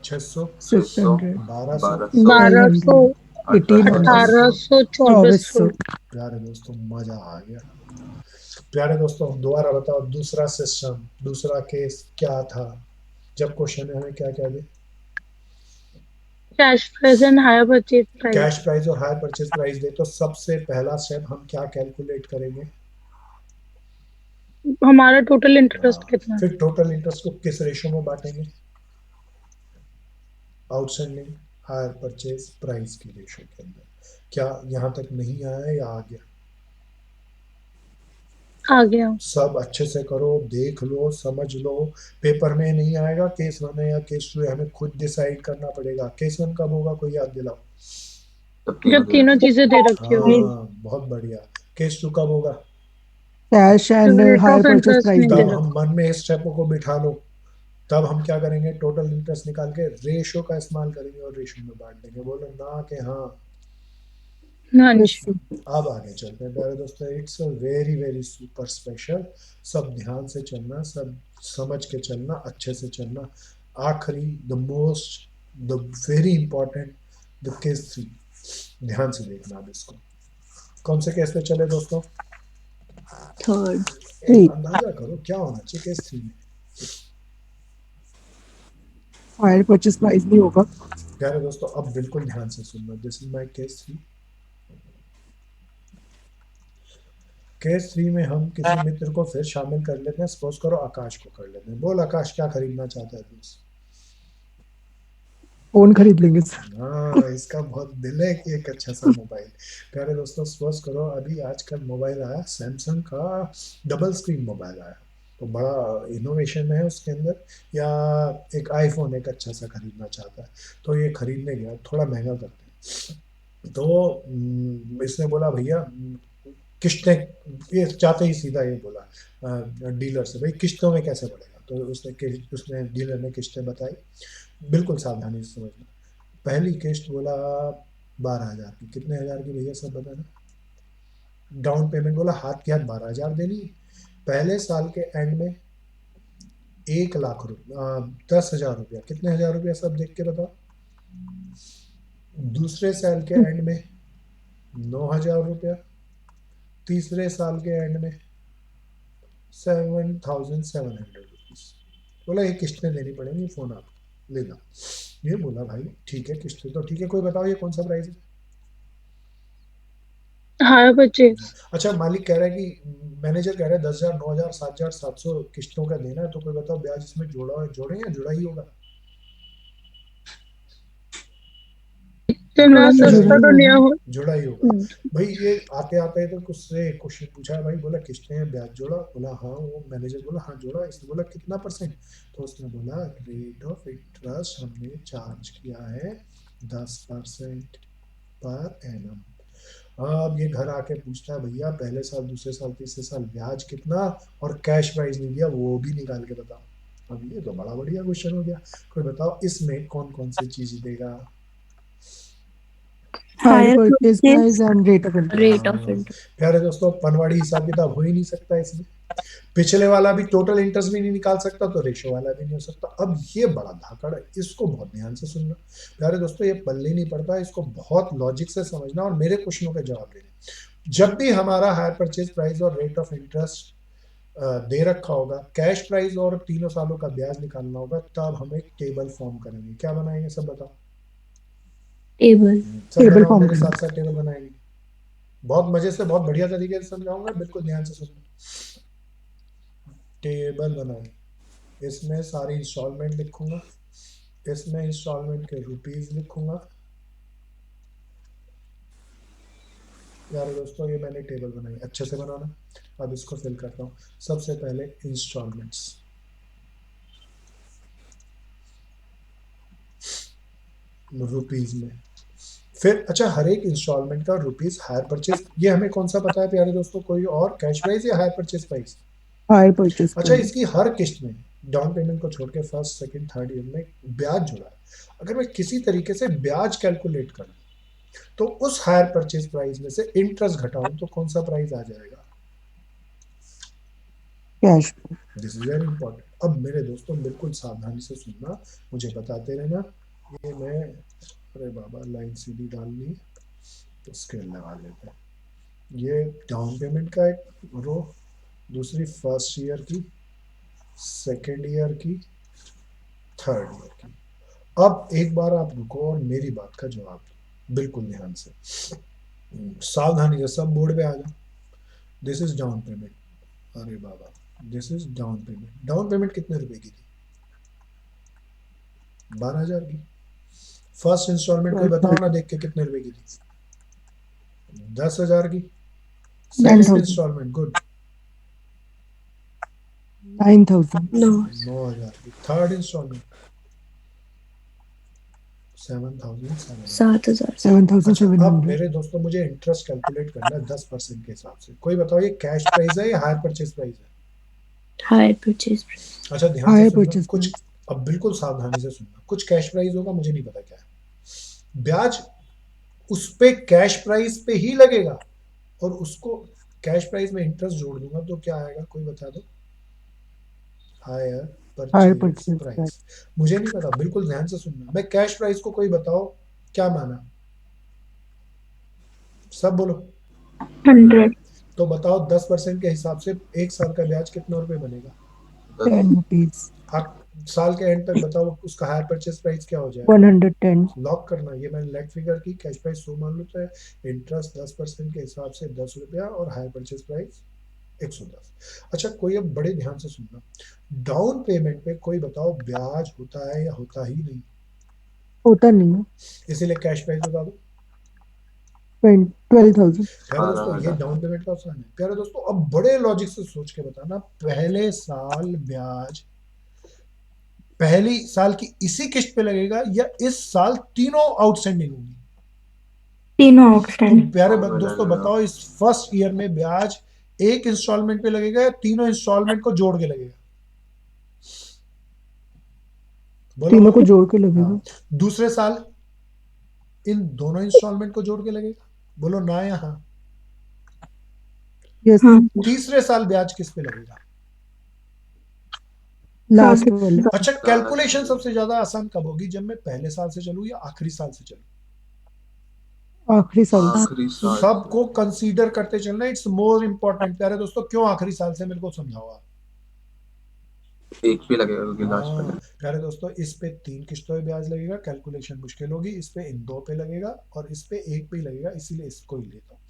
600, 600। 1200, 1200, 1,800। 1800, 2400। 2,400। प्यारे दोस्तों, मजा आ गया। प्यारे दोस्तों, दोबारा बताओ दूसरा सिस्टम, दूसरा केस क्या था? जब क्वेश्चन में हमें क्या क्या दे? Cash price and hire purchase price. Cash price और हायर परचेज प्राइस दे, तो सबसे पहला स्टेप हम क्या कैलकुलेट करेंगे? हमारा टोटल इंटरेस्ट हाँ, कितना है। फिर टोटल इंटरेस्ट को किस रेशो में बांटेंगे? आउटस्टैंडिंग हायर परचेज प्राइस की रेशो के अंदर। क्या यहाँ तक नहीं आया या आ गया? आ गया। सब अच्छे से करो, देख लो, समझ लो। पेपर में नहीं आएगा केस 1 है या केस 2 है, हमें खुद डिसाइड करना पड़ेगा। केस 1 कब होगा, कोई याद दिलाओ। तब तीनों जब तीनों दे चीजें दे रखी होगी। हाँ, बहुत बढ़िया। केस 2 कब होगा? कैश जब and rate hire of purchase interest price नहीं दे तब दोनों। हम रखा। मन में स्टेपों को बिठा लो। तब हम क्या करेंगे, टोटल इंटरेस्ट निकाल के रेशो का इस्तेमाल करेंगे और रेशो में बांट देंगे। बोलो ना कि हाँ। हाँ यस जी। अब आगे चलते हैं प्यारे दोस्तों। It's a very very super special. सब ध्यान से चलना, सब समझ के चलना, अच्छे से चलना। आखिरी, the most, the very important, the case 3। ध्यान से देखना अब इसको। कौन से केस पे चले दोस्तों? थर्ड। थ्री। अंदाजा करो क्या होना चाहिए केस 3 में। हायर परचेज प्राइस भी होगा। प्यारे दोस्तों अब बिल्कुल ध्यान से सुनना। This is my case 3। Case 3 में हम किसी मित्र को फिर शामिल कर लेते हैं। सपोज करो आकाश को कर लेते हैं। बोल आकाश, क्या खरीदना चाहता है तू? फोन खरीद लेंगे सर। हाँ, इसका बहुत दिल है कि एक अच्छा सा मोबाइल। प्यारे दोस्तों सपोज करो अभी आजकल मोबाइल आया सैमसंग का, डबल स्क्रीन मोबाइल आया, तो बड़ा इनोवेशन है उसके अंदर। या एक आईफोन एक अच्छा सा खरीदना चाहता है, तो ये खरीदने गया, थोड़ा महंगा करते हैं। तो इसने बोला भैया किस्तें, ये चाहते ही सीधा ये बोला डीलर से, भाई किस्तों में कैसे पड़ेगा? तो उसने डीलर ने किस्तें बताई। बिल्कुल सावधानी से समझना। पहली किस्त बोला 12,000 की। कितने हजार की भैया सब बताना? डाउन पेमेंट बोला हाथ के हाथ 12,000 देनी है। पहले साल के एंड में 1,00,000 रुपया, 10,000 रुपया। कितने हजार रुपया सब देख के बताओ। दूसरे साल के एंड में 9,000 रुपया। तीसरे साल के एंड में 7,700 रुपीज। बोला ये किस्तें देनी पड़ेंगी, फोन आप लेना। ये बोला भाई ठीक है, किस्तें तो ठीक है, कोई बताओ ये कौन सा प्राइस है? Hire purchase. अच्छा, मालिक कह रहा है कि मैनेजर कह रहा है 10,000, 9,000, 7,000, 700 किस्तों का देना है, तो कोई बताओ ब्याज इसमें जोड़े या जुड़ा ही होगा? इतना जुड़ा सस्ता ही तो नहीं हो। जुड़ा ही होगा। भाई ये आते आते तो कुछ से क्वेश्चन पूछा भाई, बोला किस्तें हैं, ब्याज जोड़ा? बोला हाँ। वो मैनेजर बोला हाँ जोड़ा। इसने बोला कितना परसेंट? तो उसने बोला रेट ऑफ इंटरेस्ट हमने चार्ज किया है 10% पर एनम। अब ये घर आके पूछता है भैया पहले साल, दूसरे साल, तीसरे साल ब्याज कितना, और कैश प्राइस नहीं दिया, वो भी निकाल के बताओ। अब ये तो बड़ा बढ़िया क्वेश्चन हो गया। कोई बताओ इसमें कौन कौन सी चीज देगा? Hire hire purchase purchase price and rate of interest. Rate of हाँ, इंटरेस्ट। प्यारे दोस्तों पनवाड़ी हिसाब किताब हो ही नहीं सकता इसमें। पिछले वाला भी टोटल इंटरेस्ट भी नहीं निकाल सकता, तो रेशो वाला भी नहीं हो सकता। अब ये बड़ा धाकड़ है, इसको बहुत ध्यान से सुनना। प्यारे दोस्तों ये पल्ले नहीं पड़ता, इसको बहुत लॉजिक से समझना और मेरे क्वेश्चनों के जवाब देना। जब भी हमारा हायर परचेज प्राइस और रेट ऑफ इंटरेस्ट दे रखा होगा, कैश प्राइस और तीनों सालों का ब्याज निकालना होगा, तब हम एक टेबल फॉर्म करेंगे। क्या बनाएंगे सब बताओ? टेबल। सब टेबल बनाओ फॉर्म मेरे करना। साथ साथ, टेबल बनाएंगे। बहुत मजे से, बहुत बढ़िया तरीके से समझाऊंगा, बिल्कुल ध्यान से सुनना। टेबल बनाए, इसमें सारी इंस्टॉलमेंट लिखूंगा, इसमें इंस्टॉलमेंट के रुपीज लिखूंगा। यार दोस्तों ये मैंने टेबल बनाई, अच्छे से बनाना। अब इसको फिल करता हूँ। सबसे पहले इंस्टॉलमेंट्स रुपीज में। फिर अच्छा, हर एक इंस्टॉलमेंट का रुपीज हायर परचेज, ये हमें कौन सा पता है प्यारे दोस्तों? कोई और कैश प्राइस या higher purchase price? Hire purchase अच्छा, प्राइस। इसकी हर किस्त में डाउन पेमेंट को छोड़ के फर्स्ट सेकंड थर्ड ईयर में ब्याज जुड़ा है। अगर मैं किसी तरीके से ब्याज कैलकुलेट करूं, तो उस हायर परचेज प्राइस में से इंटरेस्ट घटाऊं, तो कौन सा प्राइस आ जाएगा? Cash. This is very important. अब मेरे दोस्तों बिल्कुल सावधानी से सुनना, मुझे बताते रहना। ये मैं, अरे बाबा लाइन सीधी डालनी है, तो स्केल लगा लेते हैं। ये डाउन पेमेंट का एक रो, दूसरी फर्स्ट ईयर की, सेकेंड ईयर की, थर्ड ईयर की। अब एक बार आप रुको और मेरी बात का जवाब दो बिल्कुल ध्यान से। सावधानी से सब बोर्ड पे आ जाओ। This is down payment. अरे बाबा, this is down payment. Down payment कितने रुपए की थी? 12,000 की। फर्स्ट इंस्टॉलमेंट कोई बताओ ना देख के कितने रुपए की थी? 10,000 की। सेकंड 10,000 इंस्टॉलमेंट गुड 9,000 नो 9,000 की। Third instalment 7,700। 7,000 अच्छा, अब 7,700 मेरे दोस्तों मुझे इंटरेस्ट कैलकुलेट करना है 10% के हिसाब से। कोई बताओ ये कैश प्राइस है या हायर परचेज प्राइस है? Higher purchase price. अच्छा ध्यान से हायर सुनना परचेज कुछ, प्राइस अब बिल्कुल सावधानी से सुनना। कुछ कैश प्राइस होगा, मुझे नहीं पता क्या है। ब्याज उस पे कैश प्राइस पे ही लगेगा और उसको कैश प्राइस में इंटरेस्ट जोड़ दूंगा तो क्या आएगा? कोई बता दो। Hire hire purchase purchase price. Price मुझे नहीं पता, बिल्कुल ध्यान से सुनना। मैं कैश प्राइस को कोई बताओ क्या माना? सब बोलो। 100. तो बताओ 10% के हिसाब से एक साल का ब्याज कितना रुपए बनेगा? 10 rupees आप साल के एंड तक बताओ उसका हायर परचेज प्राइस क्या हो जाएगा? 110 लॉक करना। ये मैंने लेग फिगर की, कैश प्राइस 100 मान लो तो इंटरेस्ट 10% के हिसाब से 10 रुपया और हायर परचेज प्राइस 110। अच्छा कोई अब बड़े ध्यान से सुनना। डाउन पेमेंट पे कोई बताओ ब्याज होता है या होता ही नहीं? होता नहीं है इसीलिए कैश प्राइस बता दो। 12,000 प्यारे दोस्तों ये 12,000। डाउन पेमेंट का ऑप्शन है। प्यारे दोस्तों अब बड़े लॉजिक से सोच के बताना, पहले साल ब्याज पहली साल की इसी किस्त पे लगेगा या इस साल तीनों आउटस्टैंडिंग होगी? तीनों तो आउटस्टैंडिंग. प्यारे और दोस्तों लगेगा। बताओ इस फर्स्ट ईयर में ब्याज एक इंस्टॉलमेंट पे लगेगा या तीनों इंस्टॉलमेंट को जोड़ के लगेगा? बोलो तीनों बोलो। को जोड़ के लगेगा हाँ। दूसरे साल इन दोनों इंस्टॉलमेंट को जोड़ के लगेगा? बोलो ना या हाँ। यस हाँ. तीसरे साल ब्याज किस पे लगेगा? लास्ट साथ वाले अच्छा कैलकुलेशन सबसे ज्यादा आसान कब होगी? जब मैं पहले साल से चलूं या आखिरी साल से चलूं? आखिरी साल से आखिरी साल से। सबको कंसीडर करते चलना, इट्स मोर इंपॉर्टेंट। प्यारे दोस्तों क्यों आखिरी साल से, मेरे को समझाओ आप। एक भी लगेगा क्योंकि लास्ट हाँ पे। प्यारे दोस्तों इस पे 3 किस्तों में ब्याज लगेगा, कैलकुलेशन मुश्किल होगी। इस पे इन 2 पे लगेगा और इस पे 1 पे ही लगेगा, इसीलिए इसको ही लेता हूँ।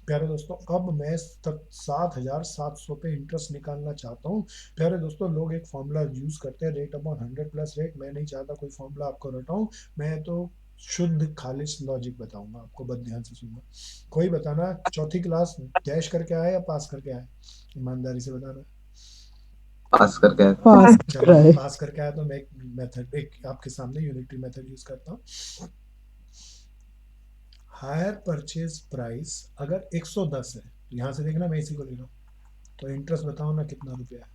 प्यारे दोस्तों अब मैं 7,700 पे इंटरेस्ट निकालना चाहता हूँ। प्यारे दोस्तों लोग एक फॉर्मूला यूज करते हैं, रेट अपॉन 100 प्लस रेट। मैं नहीं चाहता कोई फॉर्मूला आपको रटाऊं, मैं तो शुद्ध खालिश लॉजिक बताऊंगा आपको, बस ध्यान से सुनना। कोई बताना चौथी क्लास डैश करके आया या पास करके आया? ईमानदारी से बताना। पास करके आया। पास चलो करा है पास करके आया तो मैं एक मेथड, एक आपके सामने यूनिटरी मेथड यूज करता हूँ। हायर परचेज प्राइस अगर 110 है, तो यहाँ से देखना मैं इसी को ले रहा हूँ, तो इंटरेस्ट बताओ ना कितना रुपया है?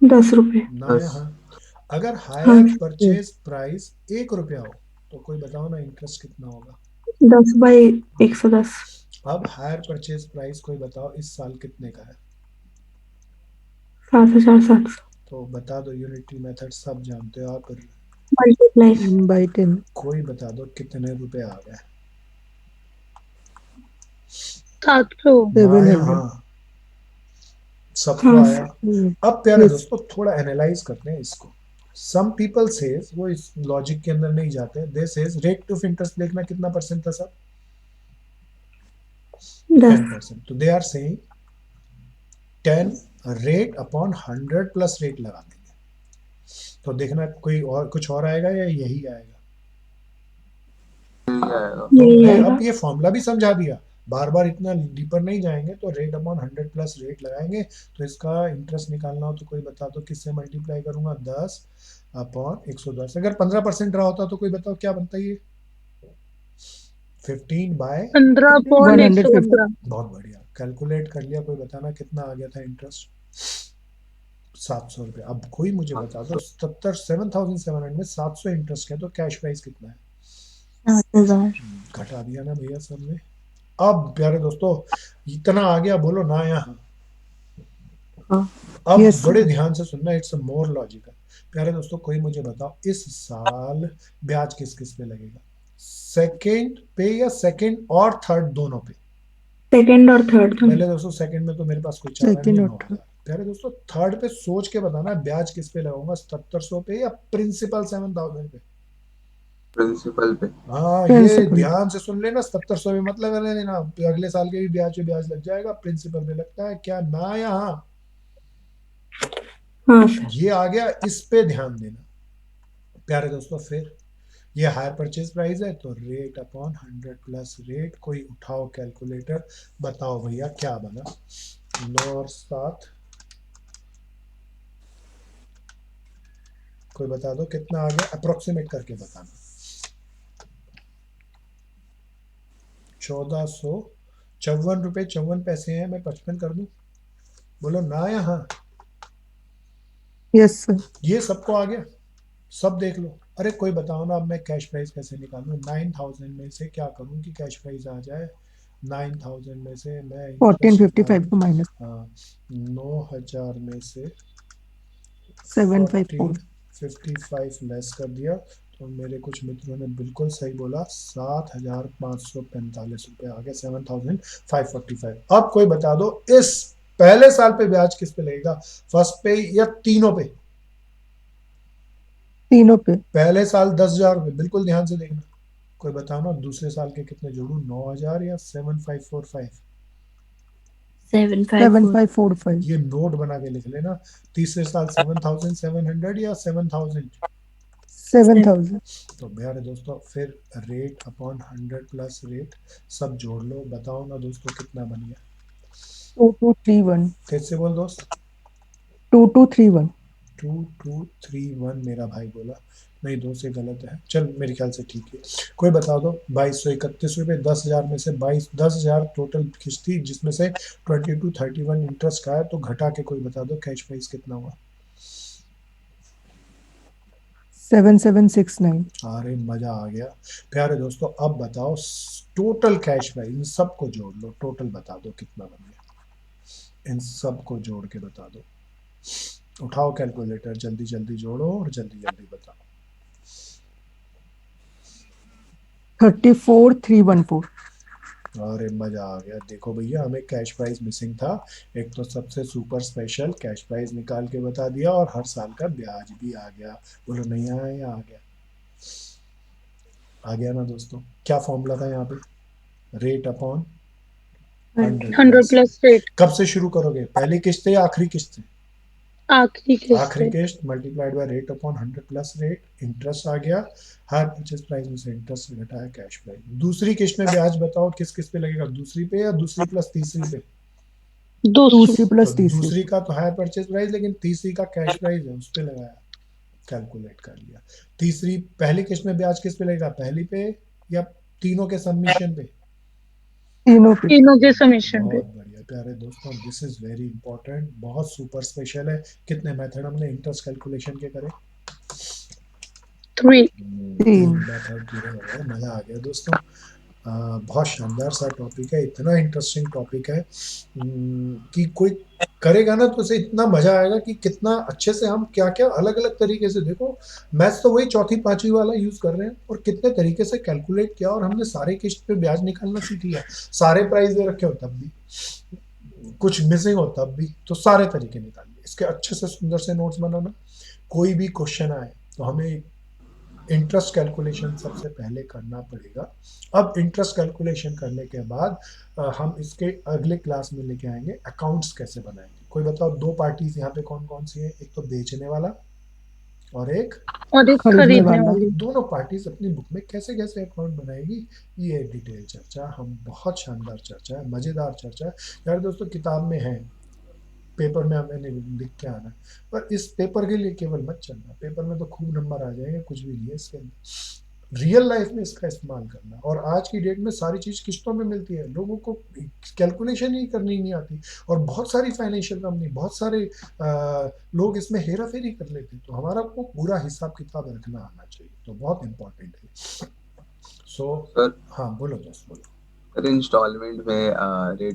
10 रुपए. ना या 10। हाँ? अगर हाँ. हायर परचेज प्राइस 1 रुपया हो तो कोई बताओ ना इंटरेस्ट कितना होगा? 10 बाई 110. अब हायर परचेज प्राइस कोई बताओ इस साल कितने का है? 7,700. तो बता दो, यूनिटरी मेथड सब जानते हो आप। मल्टीप्लाई. 10/10 कोई बता दो कितने रुपए आ गए? 700. ना या 700 हाँ? सबको हाँ. आया। अब प्यारे यस दोस्तों थोड़ा एनालाइज करते हैं इसको। सम पीपल सेज, वो इस लॉजिक के अंदर नहीं जाते, they says rate of interest देखना कितना परसेंट था सर? 10. 10%। तो they are saying 10 rate upon 100 plus rate लगा देंगे। तो देखना कोई और कुछ और आएगा या यही आएगा? यही आएगा। तो यही मैं आएगा. अब ये फॉर्मूला भी समझा दिया, बार बार इतना डीपर नहीं जाएंगे। तो रेट अपॉन 100 प्लस रेट लगाएंगे। तो इसका इंटरेस्ट निकालना हो तो कोई बता दो किससे मल्टीप्लाई करूंगा? 10 अपॉन 110। अगर 15% रहा होता तो कोई बताओ क्या बनता है ये? 15 बाय 150 15.115. बहुत बढ़िया कैलकुलेट कर लिया। कोई बताना कितना आ गया था इंटरेस्ट? 700 रुपये। अब कोई मुझे बता दो 7,700 में 700 इंटरेस्ट है तो कैश प्राइस कितना है? 7,000 घटा दिया ना भैया सबने। अब प्यारे दोस्तों इतना आ गया, बोलो ना यहाँ? हाँ अब यस बड़े ध्यान से सुनना, इट्स मोर लॉजिकल। प्यारे दोस्तों कोई मुझे बताओ इस साल ब्याज किस किस पे लगेगा? सेकंड पे या सेकंड और थर्ड दोनों पे? सेकंड और थर्ड दोनों. पहले दोस्तों सेकंड में तो मेरे पास कोई चारा नहीं सेकंड है, और 9,000। प्यारे दोस्तों थर्ड पे सोच के बताना ब्याज किस पे लगाऊंगा? 7,700 पे या प्रिंसिपल 7,000 पे? प्रिंसिपल पे। हाँ ये प्रिंसिपल ध्यान से सुन लेना, 7,700 में मत लगा लेना, अगले साल के भी ब्याज पे ब्याज लग जाएगा। प्रिंसिपल पे लगता है क्या? ना या हाँ? हाँ सर। ये आ गया, इस पे ध्यान देना प्यारे दोस्तों। फिर ये हायर परचेज प्राइस है, तो रेट अपॉन 100 प्लस रेट। कोई उठाओ कैलकुलेटर, बताओ भैया क्या बना। 9 और 7, कोई बता दो कितना आ गया, अप्रोक्सीमेट करके बताना। 1454 रुपये 54 पैसे हैं, मैं 55 कर दूं? बोलो ना या हाँ? Yes sir. ये सबको आ गया, सब देख लो। अरे कोई बताओ ना, अब मैं कैश प्राइस कैसे निकालूं? 9000 में से क्या करूं कि कैश प्राइस आ जाए? 9000 में से मैं इंटरेस्ट 1455 को माइनस हाँ, 9000 में से 754। 1455 लेस कर दिया, तो मेरे कुछ मित्रों ने बिल्कुल सही बोला, 7545 रुपये आ गया, 7545। अब कोई बता दो, इस पहले साल पे ब्याज किस पे लगेगा? फर्स्ट पे या तीनों पे? तीनों पे। पहले साल 10,000 रुपये, बिल्कुल ध्यान से देखना। कोई बताओ ना, दूसरे साल के कितने जोड़ू, 9000 या 7545? 754 7545। ये नोट बना के लिख लेना। तीसरे साल 7700 या 7000? 7000। तो प्यारे दोस्तों, फिर रेट अपॉन 100 प्लस रेट, सब जोड़ लो, बताओ ना दोस्तों कितना बन गया? 2231। कैसे बोल दोस्त? 2231। 2231 मेरा भाई बोला। नहीं दोस्त, ये गलत है। चल मेरे ख्याल से ठीक है। कोई बता दो, 2231 रुपये, 10,000 में से 10,000 टोटल किस्त थी, जिसमें से 2231 इंटरेस्ट का है, तो घटा के कोई बता दो कैश प्राइस कितना हुआ? 7769। अरे मजा आ गया। प्यारे दोस्तों, अब बताओ टोटल कैश प्राइस, इन सबको जोड़ लो, टोटल बता दो कितना बन गया। इन सबको जोड़ के बता दो। उठाओ कैलकुलेटर, जल्दी जल्दी जोड़ो और जल्दी जल्दी बताओ। 34314। अरे मजा आ गया। देखो भैया, हमें कैश प्राइस मिसिंग था। एक तो सबसे सुपर स्पेशल कैश प्राइस निकाल के बता दिया, और हर साल का ब्याज भी आ गया। बोलो नहीं आया या आ गया? आ गया ना दोस्तों? क्या फॉर्मूला था यहाँ पे? रेट अपॉन 100 100 प्लस रेट, कब से शुरू करोगे? पहली किस्त या आखिरी किस्त? आखिरी किस्त आखिरी है। किस्त multiplied by rate upon 100 plus rate, interest आ गया। हर परचेज प्राइस में से इंटरेस्ट घटाया कैश प्राइस। दूसरी किस्त में ब्याज बताओ किस किस्त पे लगेगा? दूसरी पे या दूसरी प्लस तीसरी पे? दूसरी। दूसरी तो प्लस तीसरी। दूसरी का तो हायर परचेज प्राइस, लेकिन तीसरी का कैश प्राइस है, उस पे लगाया, कैलकुलेट कर लिया। तीसरी, पहली किस्त में ब्याज किस पे लगेगा? पहली पे या तीनों के सबमिशन पे? तीनों पे। तीनों के समीशन पे। बहुत बढ़िया प्यारे दोस्तों, दिस इज वेरी इंपॉर्टेंट, बहुत सुपर स्पेशल है। कितने मेथड हमने इंटरेस्ट कैलकुलेशन के करे? 3। 3। मेथड पूरे हो गए, मजा आ गया दोस्तों। बहुत शानदार सा टॉपिक है, इतना इंटरेस्टिंग टॉपिक है कि कोई करेगा ना तो उसे इतना मजा आएगा कि कितना अच्छे से हम क्या क्या अलग अलग तरीके से, देखो मैथ्स तो वही चौथी पांचवी वाला यूज कर रहे हैं, और कितने तरीके से कैलकुलेट किया, और हमने सारे किस्त पे ब्याज निकालना सीख लिया। सारे प्राइस दे रखे हो तब भी, कुछ मिसिंग हो तब भी, तो सारे तरीके निकाल लिए। इसके अच्छे से सुंदर से नोट्स बनाना। कोई भी क्वेश्चन आए तो हमें इंटरेस्ट कैलकुलेशन सबसे पहले करना पड़ेगा। अब इंटरेस्ट कैलकुलेशन करने के बाद हम इसके अगले क्लास में लेके आएंगे अकाउंट्स कैसे बनाएंगे। कोई बताओ, दो पार्टीज यहाँ पे कौन कौन सी है? एक तो बेचने वाला और एक और एक खरीदने खरीदने वाला। वाली। दोनों पार्टीज अपनी बुक में कैसे कैसे अकाउंट बनाएगी, ये डिटेल चर्चा हम, बहुत शानदार चर्चा है, मजेदार चर्चा है यार दोस्तों। किताब में है, पेपर में मैंने लिख के आना है, पर इस पेपर के लिए केवल मत चलना, पेपर में तो खूब नंबर आ जाएंगे, कुछ भी नहीं है इसके अंदर। रियल लाइफ में इसका इस्तेमाल करना। और आज की डेट में सारी चीज किस्तों में मिलती है, लोगों को कैलकुलेशन ही करनी नहीं आती, और बहुत सारी फाइनेंशियल कंपनी, बहुत सारे लोग इसमें हेरा फेरी कर लेते हैं। तो हमारा को पूरा हिसाब किताब रखना आना चाहिए, तो बहुत इंपॉर्टेंट है। सो सर हाँ बोलो दोस्त, बोलो। सर इंस्टॉलमेंट में रेट